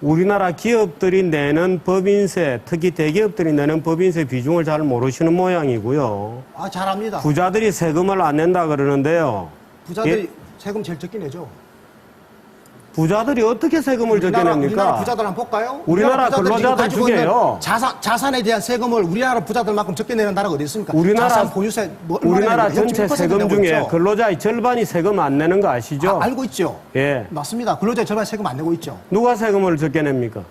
우리나라 기업들이 내는 법인세, 특히 대기업들이 내는 법인세 비중을 잘 모르시는 모양이고요.
아, 잘합니다.
부자들이 세금을 안 낸다 그러는데요.
부자들이
예?
세금 제일 적게 내죠.
부자들이 어떻게 세금을 적게
우리나라
냅니까?
부자들 한번 볼까요?
우리나라
부자들이 지금
근로자들
가지고 있는
중에요.
자산에 대한 세금을 우리나라 부자들만큼 적게 내는 나라가 어디 있습니까?
우리나라
자산 보유세
우리나라 전체
0.6%
세금
내고
중에
있죠.
근로자의 절반이 세금 안 내는 거 아시죠?
알고 있죠.
예.
맞습니다. 근로자의 절반 세금 안 내고 있죠.
누가 세금을 적게 냅니까?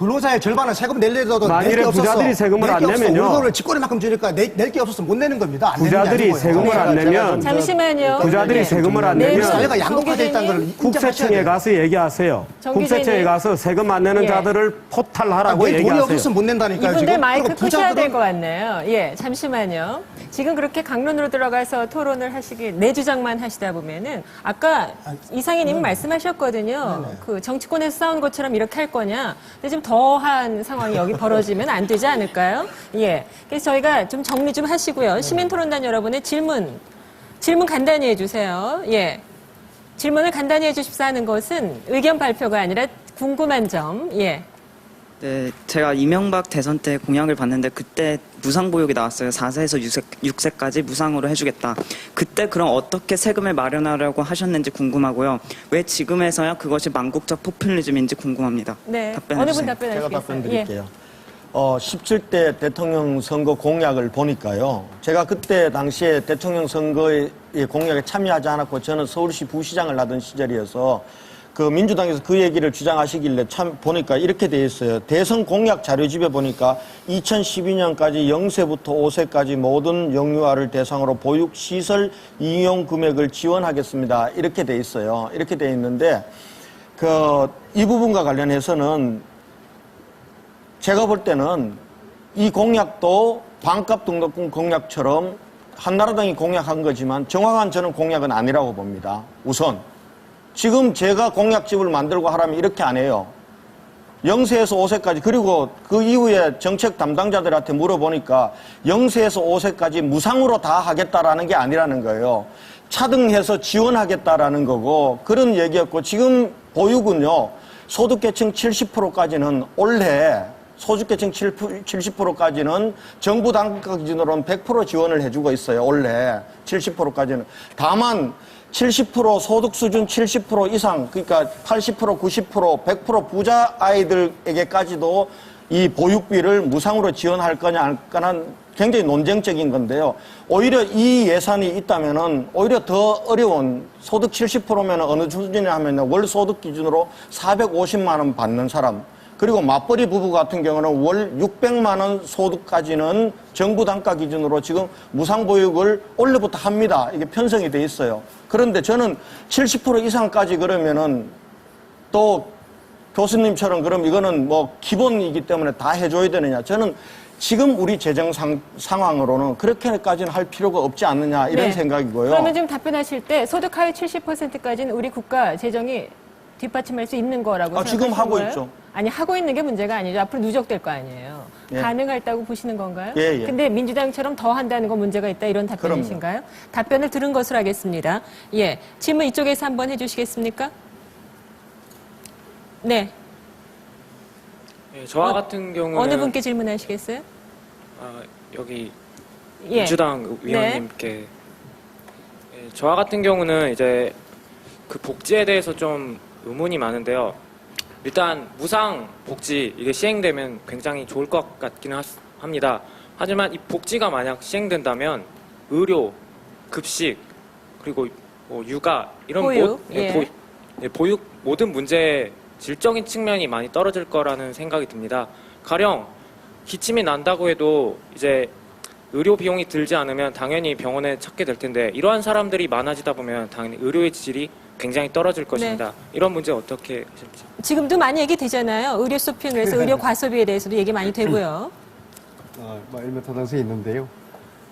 근로자의 절반은 세금 낼래도
만일에
낼 게 없어서
부자들이 세금을 안 내면요.
월급을 직거래만큼 주니까 낼 게 없어서 못 내는 겁니다. 안
부자들이
내는 게
세금을 안 내면
잠시만요.
부자들이
네.
세금을 안
네.
내면
사회가 양극화되어 있다는 걸 인정하셔야
국세청에
돼요.
가서 얘기하세요.
정
국세청에
기자님.
가서 세금 안 내는
예.
자들을 포탈하라고
돈이
얘기하세요.
없어서 못 낸다니까요.
이분들
지금.
마이크
그리고
끄셔야 될
부자들은
것 같네요. 예, 잠시만요. 지금 그렇게 강론으로 들어가서 토론을 하시기, 내 주장만 하시다 보면은, 아까 이상희 님이 말씀하셨거든요. 그 정치권에서 싸운 것처럼 이렇게 할 거냐. 근데 좀 더한 상황이 여기 벌어지면 안 되지 않을까요? 예. 그래서 저희가 좀 정리 좀 하시고요. 시민토론단 여러분의 질문 간단히 해주세요. 예. 질문을 간단히 해주십사 하는 것은 의견 발표가 아니라 궁금한 점, 예.
네, 제가 이명박 대선 때 공약을 봤는데 그때 무상보육이 나왔어요. 4세에서 6세까지 무상으로 해주겠다. 그때 그럼 어떻게 세금을 마련하려고 하셨는지 궁금하고요. 왜 지금에서야 그것이 망국적 포퓰리즘인지 궁금합니다.
네,
답변해
어느 분
주세요.
답변하시겠어요?
제가 답변 드릴게요. 17대 대통령 선거 공약을 보니까요. 제가 그때 당시에 대통령 선거의 공약에 참여하지 않았고 저는 서울시 부시장을 하던 시절이어서 그 민주당에서 그 얘기를 주장하시길래 참 보니까 이렇게 돼 있어요. 대선 공약 자료집에 보니까 2012년까지 0세부터 5세까지 모든 영유아를 대상으로 보육시설 이용 금액을 지원하겠습니다. 이렇게 돼 있어요. 이렇게 돼 있는데 이 부분과 관련해서는 제가 볼 때는 이 공약도 반값 등록금 공약처럼 한나라당이 공약한 거지만 정확한 저는 공약은 아니라고 봅니다. 우선 지금 제가 공약집을 만들고 하라면 이렇게 안 해요. 0세에서 5세까지 그리고 그 이후에 정책 담당자들한테 물어보니까 0세에서 5세까지 무상으로 다 하겠다라는 게 아니라는 거예요. 차등해서 지원하겠다라는 거고 그런 얘기였고 지금 보육은요. 소득계층 70%까지는 올해 소득계층 70%까지는 정부 단가 기준으로는 100% 지원을 해주고 있어요. 올해 70%까지는. 다만 70% 소득 수준 70% 이상 그러니까 80% 90% 100% 부자 아이들에게까지도 이 보육비를 무상으로 지원할 거냐 안 거냐는 굉장히 논쟁적인 건데요. 오히려 이 예산이 있다면은 오히려 더 어려운 소득 70%면 어느 수준이냐 하면 월 소득 기준으로 450만 원 받는 사람 그리고 맞벌이 부부 같은 경우는 월 600만 원 소득까지는 정부 단가 기준으로 지금 무상보육을 올해부터 합니다. 이게 편성이 돼 있어요. 그런데 저는 70% 이상까지 그러면은 또 교수님처럼 그럼 이거는 뭐 기본이기 때문에 다 해줘야 되느냐. 저는 지금 우리 재정 상황으로는 그렇게까지는 할 필요가 없지 않느냐 이런 생각이고요.
그러면 지금 답변하실 때 소득 하위 70%까지는 우리 국가 재정이 뒷받침할 수 있는 거라고 생각하시는
지금 하고
거예요?
있죠.
아니 하고 있는 게 문제가 아니죠. 앞으로 누적될 거 아니에요.
예.
가능하다고 보시는 건가요?
예, 예.
근데 민주당처럼 더 한다는 건 문제가 있다 이런 답변이신가요? 답변을 들은 것으로 하겠습니다. 예, 질문 이쪽에서 한번 해주시겠습니까? 네.
예, 저와 같은 경우는
어느 분께 질문하시겠어요?
여기
예.
민주당 위원님께 예, 저와 같은 경우는 이제 그 복지에 대해서 좀 의문이 많은데요. 일단 무상 복지 이게 시행되면 굉장히 좋을 것 같기는 합니다. 하지만 이 복지가 만약 시행된다면 의료, 급식 그리고 뭐 육아 이런 보육 모든 문제에 질적인 측면이 많이 떨어질 거라는 생각이 듭니다. 가령 기침이 난다고 해도 이제 의료 비용이 들지 않으면 당연히 병원에 찾게 될 텐데 이러한 사람들이 많아지다 보면 당연히 의료의 질이 굉장히 떨어질 것입니다.
네.
이런 문제 어떻게 하실지.
지금도 많이 얘기 되잖아요. 의료 쇼핑을 해서 의료 과소비에 대해서도 얘기 많이 되고요.
일맥타당성이 있는데요.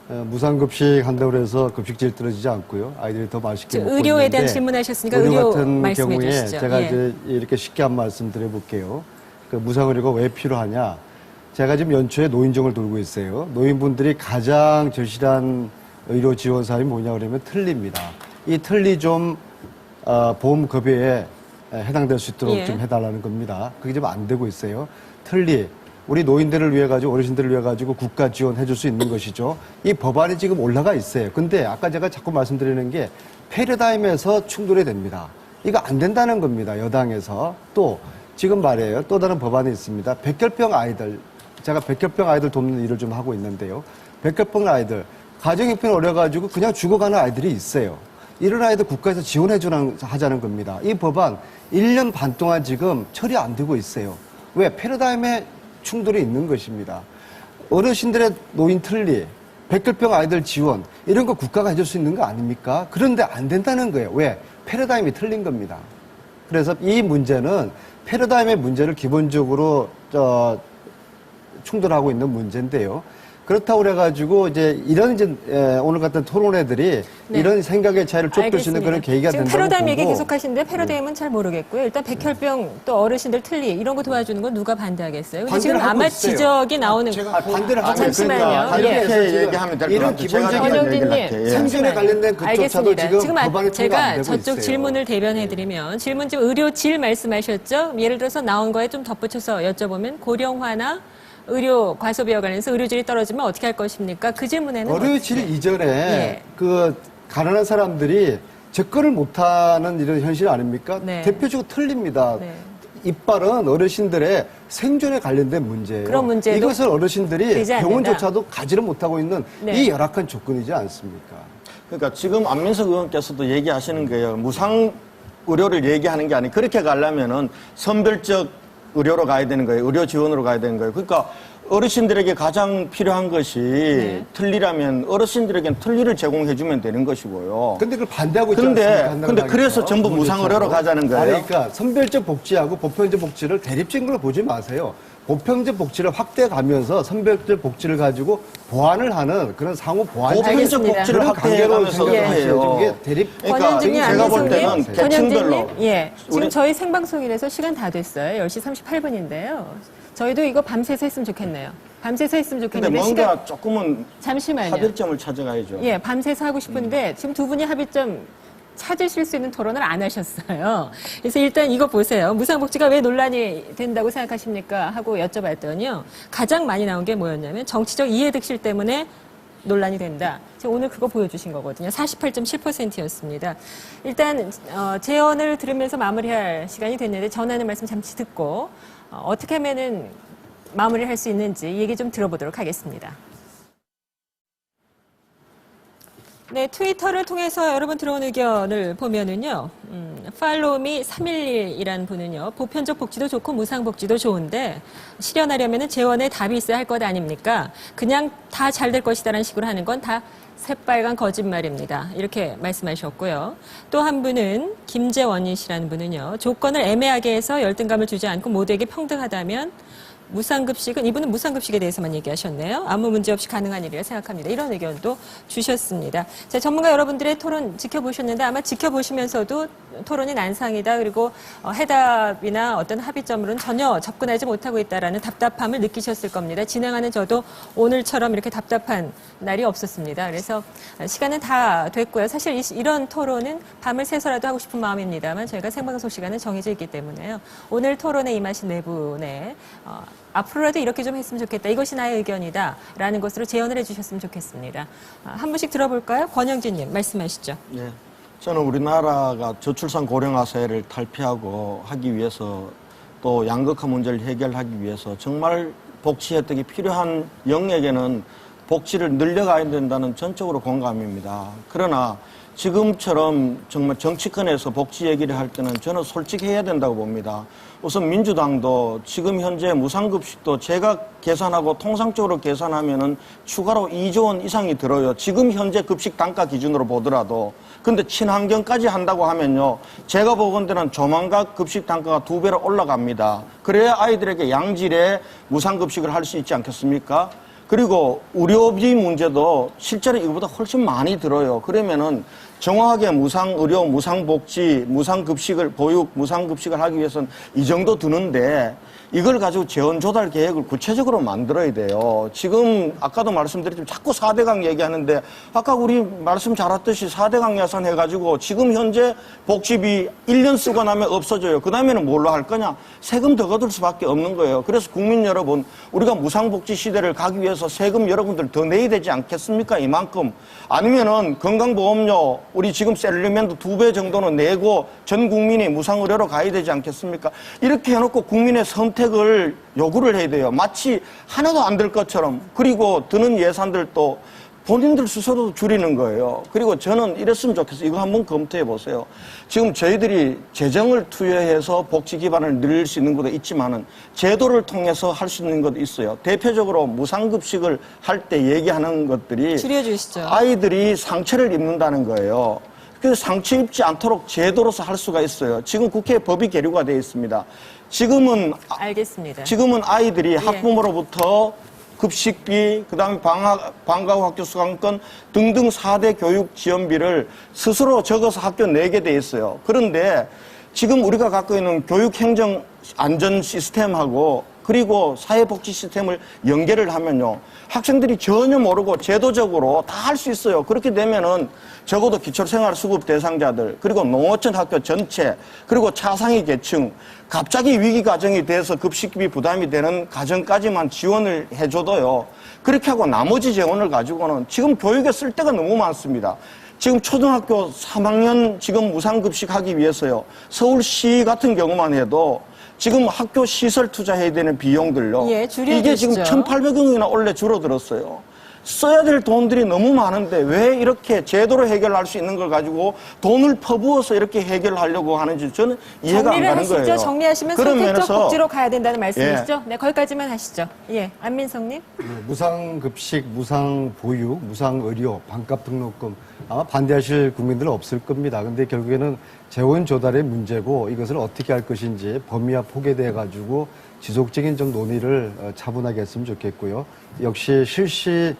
무상급식 한다고 해서 급식질 떨어지지 않고요. 아이들이 더 맛있게 먹고 있는데
의료에 대한 질문하셨으니까
의료
의료
같은
말씀해
경우에
주시죠.
제가
예.
이제 이렇게 쉽게 한 말씀 드려볼게요. 그 무상의료가 왜 필요하냐? 제가 지금 연초에 노인정을 돌고 있어요. 노인분들이 가장 절실한 의료 지원 사항이 뭐냐 그러면 틀니입니다. 이 틀니 좀 보험급여에 해당될 수 있도록
예.
좀 해달라는 겁니다. 그게 좀 안 되고 있어요. 틀니 우리 노인들을 위해 가지고 어르신들을 위해 가지고 국가 지원해 줄 수 있는 것이죠. 이 법안이 지금 올라가 있어요. 근데 아까 제가 자꾸 말씀드리는 게 패러다임에서 충돌이 됩니다. 이거 안 된다는 겁니다. 여당에서. 또 지금 말이에요. 또 다른 법안이 있습니다. 백혈병 아이들. 제가 백혈병 아이들 돕는 일을 좀 하고 있는데요. 백혈병 아이들 가정형편이 어려가지고 그냥 죽어가는 아이들이 있어요. 이런 아이들 국가에서 지원해 하자는 겁니다. 이 법안 1년 반 동안 지금 처리 안 되고 있어요. 왜? 패러다임에 충돌이 있는 것입니다. 어르신들의 노인 틀니, 백혈병 아이들 지원 이런 거 국가가 해줄 수 있는 거 아닙니까? 그런데 안 된다는 거예요. 왜? 패러다임이 틀린 겁니다. 그래서 이 문제는 패러다임의 문제를 기본적으로 충돌하고 있는 문제인데요. 그렇다고 그래가지고 이제 이런 이제 오늘 같은 토론회들이
네.
이런 생각의 차이를 좁힐 수 있는 그런 계기가
지금
된다고
패러다임
보고
얘기 계속 하시는데 패러다임은 잘 모르겠고요. 일단 백혈병 또 어르신들 틀니 이런 거 도와주는 건 누가 반대하겠어요? 근데 지금
하고
아마
있어요.
지적이 나오는
반대를 하고
잠시만요.
있으니까
이렇게 얘기하면 될 것
이런
같아요.
기본적인
얘기를
생존에 관련된 그조차도
알겠습니다.
지금
지금
법안이 통과 안
제가
되고
저쪽
있어요.
질문을 대변해드리면 질문 지금 의료질 말씀하셨죠? 예를 들어서 나온 거에 좀 덧붙여서 여쭤보면 고령화나 의료 과소비와 관련해서 의료질이 떨어지면 어떻게 할 것입니까? 그 질문에는
의료질 이전에
예.
그 가난한 사람들이 접근을 못하는 이런 현실 아닙니까?
네.
대표적으로 틀립니다.
네.
이빨은 어르신들의 생존에 관련된 문제예요.
그런 문제도
이것을 어르신들이
되지 않는다.
병원조차도 가지를 못하고 있는
네.
이 열악한 조건이지 않습니까?
그러니까 지금 안민석 의원께서도 얘기하시는 거예요. 무상 의료를 얘기하는 게 아니고 그렇게 가려면은 선별적 의료로 가야 되는 거예요. 의료 지원으로 가야 되는 거예요. 그러니까 어르신들에게 가장 필요한 것이 틀리라면 어르신들에게는 틀리를 제공해주면 되는 것이고요.
근데 그걸 반대하고 있지 않습니까?
근데 그래서 전부 무상의료로 가자는 거예요.
아니, 그러니까 선별적 복지하고 보편적 복지를 대립적인 걸로 보지 마세요. 보편적 복지를 확대해 가면서 선별적 복지를 가지고 보완을 하는 그런 상호 보완
보편적 복지를 확대해 가면서 해요.
이게 대립.
그러니까 제가 볼 때는 계층별로.
예. 지금 저희 생방송이라서 시간 다 됐어요. 10시 38분인데요. 저희도 이거 밤새서 했으면 좋겠네요. 밤새서 했으면 좋겠는데.
근데 뭔가 조금은
잠시만요.
합의점을 찾아가야죠.
예, 밤새서 하고 싶은데 지금 두 분이 합의점 찾으실 수 있는 토론을 안 하셨어요. 그래서 일단 이거 보세요. 무상복지가 왜 논란이 된다고 생각하십니까? 하고 여쭤봤더니요. 가장 많이 나온 게 뭐였냐면 정치적 이해득실 때문에 논란이 된다. 지금 오늘 그거 보여주신 거거든요. 48.7%였습니다. 일단 제언을 들으면서 마무리할 시간이 됐는데 전하는 말씀 잠시 듣고 어떻게 하면은 마무리할 수 있는지 얘기 좀 들어보도록 하겠습니다. 네, 트위터를 통해서 여러분 들어온 의견을 보면은요, 팔로우미 311이라는 분은요, 보편적 복지도 좋고 무상복지도 좋은데, 실현하려면은 재원에 답이 있어야 할 것 아닙니까? 그냥 다 잘 될 것이다라는 식으로 하는 건 다 새빨간 거짓말입니다. 이렇게 말씀하셨고요. 또 한 분은 김재원이 씨라는 분은요, 조건을 애매하게 해서 열등감을 주지 않고 모두에게 평등하다면 무상급식은, 이분은 무상급식에 대해서만 얘기하셨네요. 아무 문제 없이 가능한 일이라 생각합니다. 이런 의견도 주셨습니다. 자, 전문가 여러분들의 토론 지켜보셨는데 아마 지켜보시면서도 토론이 난상이다. 그리고 해답이나 어떤 합의점으로는 전혀 접근하지 못하고 있다라는 답답함을 느끼셨을 겁니다. 진행하는 저도 오늘처럼 이렇게 답답한 날이 없었습니다. 그래서 시간은 다 됐고요. 사실 이런 토론은 밤을 새서라도 하고 싶은 마음입니다만 저희가 생방송 시간은 정해져 있기 때문에요. 오늘 토론에 임하신 네 분의 앞으로라도 이렇게 좀 했으면 좋겠다. 이것이 나의 의견이다. 라는 것으로 제언을 해주셨으면 좋겠습니다. 한 분씩 들어볼까요? 권영진님 말씀하시죠.
네. 저는 우리나라가 저출산 고령화 사회를 탈피하고 하기 위해서 또 양극화 문제를 해결하기 위해서 정말 복지 혜택이 필요한 영역에는 복지를 늘려가야 된다는 전적으로 공감입니다. 그러나 지금처럼 정말 정치권에서 복지 얘기를 할 때는 저는 솔직해야 된다고 봅니다. 우선 민주당도 지금 현재 무상급식도 제가 계산하고 통상적으로 계산하면은 추가로 2조 원 이상이 들어요. 지금 현재 급식 단가 기준으로 보더라도. 근데 친환경까지 한다고 하면요. 제가 보건대는 조만간 급식 단가가 2배로 올라갑니다. 그래야 아이들에게 양질의 무상급식을 할 수 있지 않겠습니까? 그리고 의료비 문제도 실제로 이거보다 훨씬 많이 들어요. 그러면은 정확하게 무상의료, 무상복지, 무상급식을, 보육, 무상급식을 하기 위해서는 이 정도 드는데 이걸 가지고 재원 조달 계획을 구체적으로 만들어야 돼요. 지금 아까도 말씀드렸지만 자꾸 4대강 얘기하는데 아까 우리 말씀 잘했듯이 4대강 예산 해가지고 지금 현재 복지비 1년 쓰고 나면 없어져요. 그 다음에는 뭘로 할 거냐? 세금 더 거둘 수밖에 없는 거예요. 그래서 국민 여러분, 우리가 무상복지 시대를 가기 위해서 세금 여러분들 더 내야 되지 않겠습니까? 이만큼. 아니면은 건강보험료 우리 지금 셀리멘트 2배 정도는 내고 전 국민이 무상의료로 가야 되지 않겠습니까? 이렇게 해놓고 국민의 선택을 요구를 해야 돼요. 마치 하나도 안 될 것처럼. 그리고 드는 예산들도 본인들 스스로도 줄이는 거예요. 그리고 저는 이랬으면 좋겠어요. 이거 한번 검토해 보세요. 지금 저희들이 재정을 투여해서 복지 기반을 늘릴 수 있는 것도 있지만은 제도를 통해서 할 수 있는 것도 있어요. 대표적으로 무상급식을 할 때 얘기하는 것들이
줄여주시죠.
아이들이 상처를 입는다는 거예요. 그래서 상처 입지 않도록 제도로서 할 수가 있어요. 지금 국회에 법이 계류가 되어 있습니다. 지금은
알겠습니다.
지금은 아이들이 학부모로부터 급식비, 그다음에 방과 후 학교 수강권 등등 4대 교육 지원비를 스스로 적어서 학교 내게 돼 있어요. 그런데 지금 우리가 갖고 있는 교육 행정 안전 시스템하고 그리고 사회복지 시스템을 연계를 하면요. 학생들이 전혀 모르고 제도적으로 다 할 수 있어요. 그렇게 되면은 적어도 기초생활수급 대상자들, 그리고 농어촌 학교 전체, 그리고 차상위 계층, 갑자기 위기 가정이 돼서 급식비 부담이 되는 가정까지만 지원을 해줘도요. 그렇게 하고 나머지 재원을 가지고는 지금 교육에 쓸 데가 너무 많습니다. 지금 초등학교 3학년 지금 무상급식 하기 위해서요. 서울시 같은 경우만 해도 지금 학교 시설 투자해야 되는 비용들요.
예,
이게 지금 1,800억이나 원래 줄어들었어요. 써야 될 돈들이 너무 많은데 왜 이렇게 제도로 해결할 수 있는 걸 가지고 돈을 퍼부어서 이렇게 해결하려고 하는지 저는 이해가 안 가는 거예요.
정리하시면
그런
선택적
면에서
복지로 가야 된다는 말씀이시죠? 네, 거기까지만 하시죠. 예, 안민석님.
무상급식, 무상보육, 무상의료, 반값 등록금 아마 반대하실 국민들은 없을 겁니다. 근데 결국에는 재원 조달의 문제고 이것을 어떻게 할 것인지 범위와 폭에 대해 가지고 지속적인 좀 논의를 차분하게 했으면 좋겠고요. 역시 실시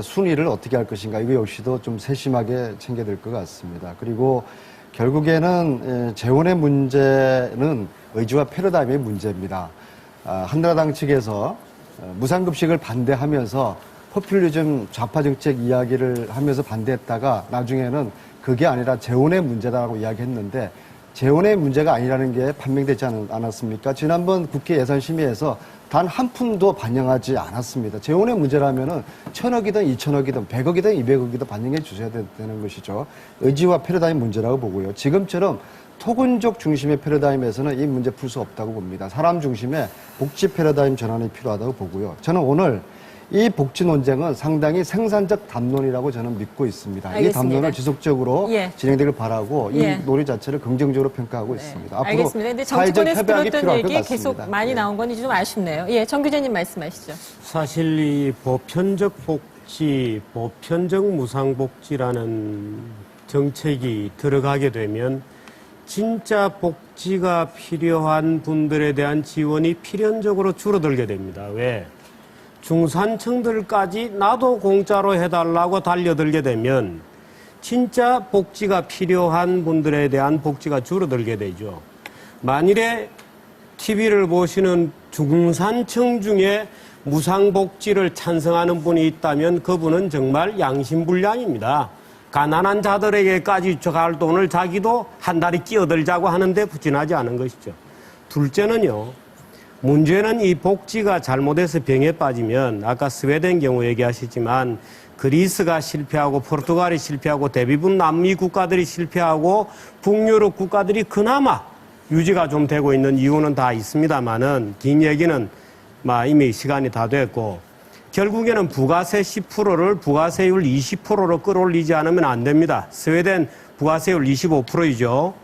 순위를 어떻게 할 것인가 이거 역시도 좀 세심하게 챙겨야 될 것 같습니다. 그리고 결국에는 재원의 문제는 의지와 패러다임의 문제입니다. 한나라당 측에서 무상급식을 반대하면서 포퓰리즘 좌파 정책 이야기를 하면서 반대했다가 나중에는 그게 아니라 재원의 문제다라고 이야기했는데 재원의 문제가 아니라는 게 판명되지 않았습니까? 지난번 국회 예산심의에서 단 한 푼도 반영하지 않았습니다. 재원의 문제라면은 1,000억이든 2,000억이든 100억이든 200억이든 반영해 주셔야 되는 것이죠. 의지와 패러다임 문제라고 보고요. 지금처럼 토건적 중심의 패러다임에서는 이 문제 풀 수 없다고 봅니다. 사람 중심의 복지 패러다임 전환이 필요하다고 보고요. 저는 오늘 이 복지 논쟁은 상당히 생산적 담론이라고 저는 믿고 있습니다.
알겠습니다.
이 담론을 지속적으로 진행되길 바라고 이 논의 자체를 긍정적으로 평가하고 있습니다. 앞으로
알겠습니다. 근데
사회적
정치권에서
협약이
들었던
필요할 것
얘기 계속
같습니다.
많이 나온 건 좀 아쉽네요. 예, 정 교수님 말씀하시죠.
사실 이 보편적 복지, 보편적 무상복지라는 정책이 들어가게 되면 진짜 복지가 필요한 분들에 대한 지원이 필연적으로 줄어들게 됩니다. 왜? 중산층들까지 나도 공짜로 해달라고 달려들게 되면 진짜 복지가 필요한 분들에 대한 복지가 줄어들게 되죠. 만일에 TV를 보시는 중산층 중에 무상복지를 찬성하는 분이 있다면 그분은 정말 양심불량입니다. 가난한 자들에게까지 갈 돈을 자기도 한 달에 끼어들자고 하는데 부진하지 않은 것이죠. 둘째는요. 문제는 이 복지가 잘못해서 병에 빠지면 아까 스웨덴 경우 얘기하시지만 그리스가 실패하고 포르투갈이 실패하고 대부분 남미 국가들이 실패하고 북유럽 국가들이 그나마 유지가 좀 되고 있는 이유는 다 있습니다만은 긴 얘기는 이미 시간이 다 됐고 결국에는 부가세 10%를 부가세율 20%로 끌어올리지 않으면 안 됩니다. 스웨덴 부가세율 25%이죠.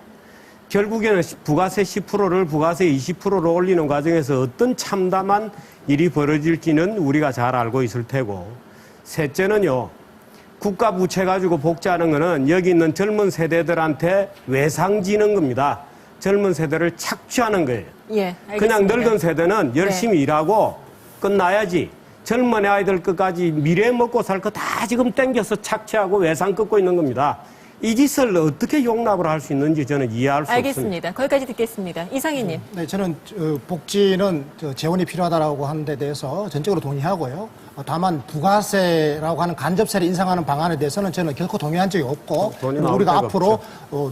결국에는 부가세 10%를 부가세 20%로 올리는 과정에서 어떤 참담한 일이 벌어질지는 우리가 잘 알고 있을 테고 셋째는요. 국가 부채 가지고 복지하는 거는 여기 있는 젊은 세대들한테 외상지는 겁니다. 젊은 세대를 착취하는 거예요.
예, 알겠습니다.
그냥 늙은 세대는 열심히 일하고 끝나야지. 젊은 아이들 끝까지 미래 먹고 살 거 다 지금 땡겨서 착취하고 외상 끊고 있는 겁니다. 이 짓을 어떻게 용납을 할 수 있는지 저는 이해할 수 없습니다.
알겠습니다. 거기까지 듣겠습니다. 이상희님.
네, 저는 복지는 재원이 필요하다라고 하는 데 대해서 전적으로 동의하고요. 다만 부가세라고 하는 간접세를 인상하는 방안에 대해서는 저는 결코 동의한 적이 없고 우리가 앞으로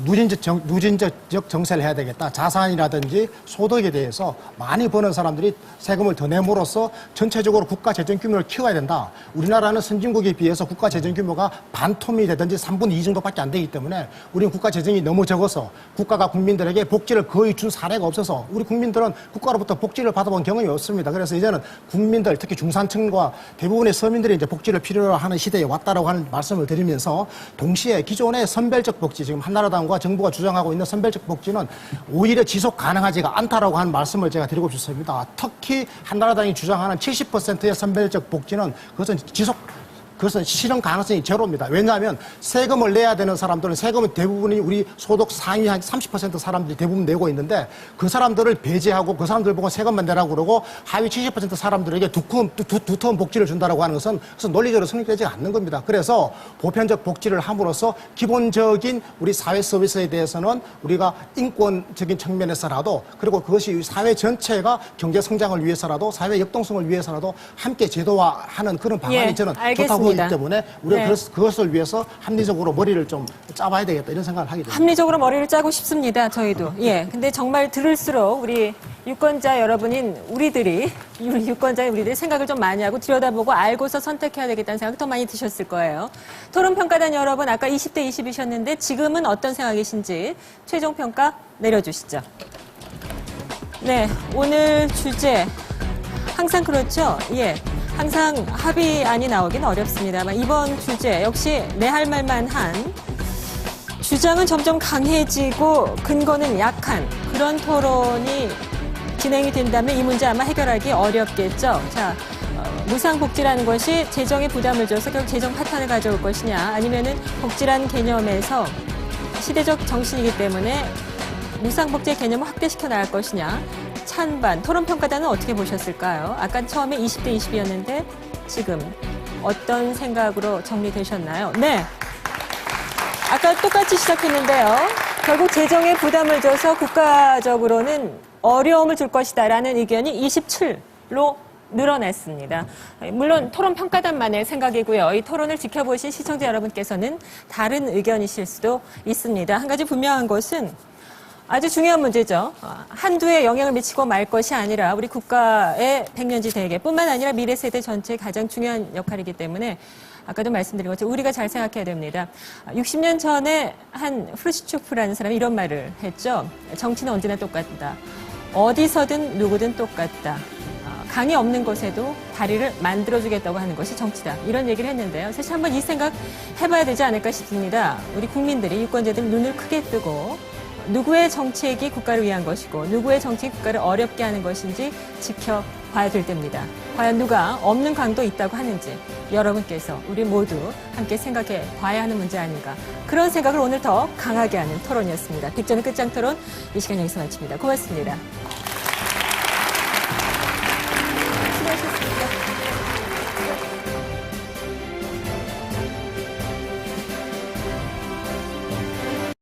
누진적 정세를 해야 되겠다. 자산이라든지 소득에 대해서 많이 버는 사람들이 세금을 더 내므로써 전체적으로 국가 재정 규모를 키워야 된다. 우리나라는 선진국에 비해서 국가 재정 규모가 반토막이 되든지 3분의 2 정도밖에 안 되기 때문에 우리는 국가 재정이 너무 적어서 국가가 국민들에게 복지를 거의 준 사례가 없어서 우리 국민들은 국가로부터 복지를 받아본 경험이 없습니다. 그래서 이제는 국민들 특히 중산층과 대부분의 서민들이 이제 복지를 필요로 하는 시대에 왔다라고 하는 말씀을 드리면서 동시에 기존의 선별적 복지 지금 한나라당과 정부가 주장하고 있는 선별적 복지는 오히려 지속 가능하지가 않다라고 하는 말씀을 제가 드리고 싶습니다. 특히 한나라당이 주장하는 70%의 선별적 복지는 그것은 실현 가능성이 제로입니다. 왜냐하면 세금을 내야 되는 사람들은 세금은 대부분이 우리 소득 상위 한 30% 사람들이 대부분 내고 있는데 그 사람들을 배제하고 그 사람들 보고 세금만 내라고 그러고 하위 70% 사람들에게 두터운 복지를 준다라고 하는 것은 논리적으로 성립되지 않는 겁니다. 그래서 보편적 복지를 함으로써 기본적인 우리 사회 서비스에 대해서는 우리가 인권적인 측면에서라도 그리고 그것이 사회 전체가 경제 성장을 위해서라도 사회 역동성을 위해서라도 함께 제도화하는 그런 방안이 저는 좋다고 보기 때문에 우리가 그것을 위해서 합리적으로 머리를 좀 짜봐야 되겠다 이런 생각을 하게 됩니다.
합리적으로 머리를 짜고 싶습니다. 저희도. 예. 근데 정말 들을수록 우리 유권자 여러분인 우리들이 생각을 좀 많이 하고 들여다보고 알고서 선택해야 되겠다는 생각이 더 많이 드셨을 거예요. 토론평가단 여러분 아까 20대 20이셨는데 지금은 어떤 생각이신지 최종 평가 내려주시죠. 네. 오늘 주제 항상 그렇죠. 예. 항상 합의안이 나오긴 어렵습니다만 이번 주제 역시 내 할 말만 한 주장은 점점 강해지고 근거는 약한 그런 토론이 진행이 된다면 이 문제 아마 해결하기 어렵겠죠. 자, 무상복지라는 것이 재정에 부담을 줘서 결국 재정 파탄을 가져올 것이냐 아니면은 복지라는 개념에서 시대적 정신이기 때문에 무상복지의 개념을 확대시켜 나갈 것이냐. 찬반, 토론평가단은 어떻게 보셨을까요? 아까 처음에 20대 20이었는데 지금 어떤 생각으로 정리되셨나요? 네. 아까 똑같이 시작했는데요. 결국 재정에 부담을 줘서 국가적으로는 어려움을 줄 것이다라는 의견이 27로 늘어났습니다. 물론 토론평가단만의 생각이고요. 이 토론을 지켜보신 시청자 여러분께서는 다른 의견이실 수도 있습니다. 한 가지 분명한 것은 아주 중요한 문제죠. 한두에 영향을 미치고 말 것이 아니라 우리 국가의 백년지 대계 뿐만 아니라 미래 세대 전체의 가장 중요한 역할이기 때문에 아까도 말씀드린 것처럼 우리가 잘 생각해야 됩니다. 60년 전에 한 프루시초프라는 사람이 이런 말을 했죠. 정치는 언제나 똑같다. 어디서든 누구든 똑같다. 강이 없는 곳에도 다리를 만들어주겠다고 하는 것이 정치다. 이런 얘기를 했는데요. 사실 한번 이 생각 해봐야 되지 않을까 싶습니다. 우리 국민들이 유권자들 눈을 크게 뜨고 누구의 정책이 국가를 위한 것이고 누구의 정책이 국가를 어렵게 하는 것인지 지켜봐야 될 때입니다. 과연 누가 없는 강도 있다고 하는지 여러분께서 우리 모두 함께 생각해 봐야 하는 문제 아닌가. 그런 생각을 오늘 더 강하게 하는 토론이었습니다. 빅전의 끝장 토론 이 시간 여기서 마칩니다. 고맙습니다.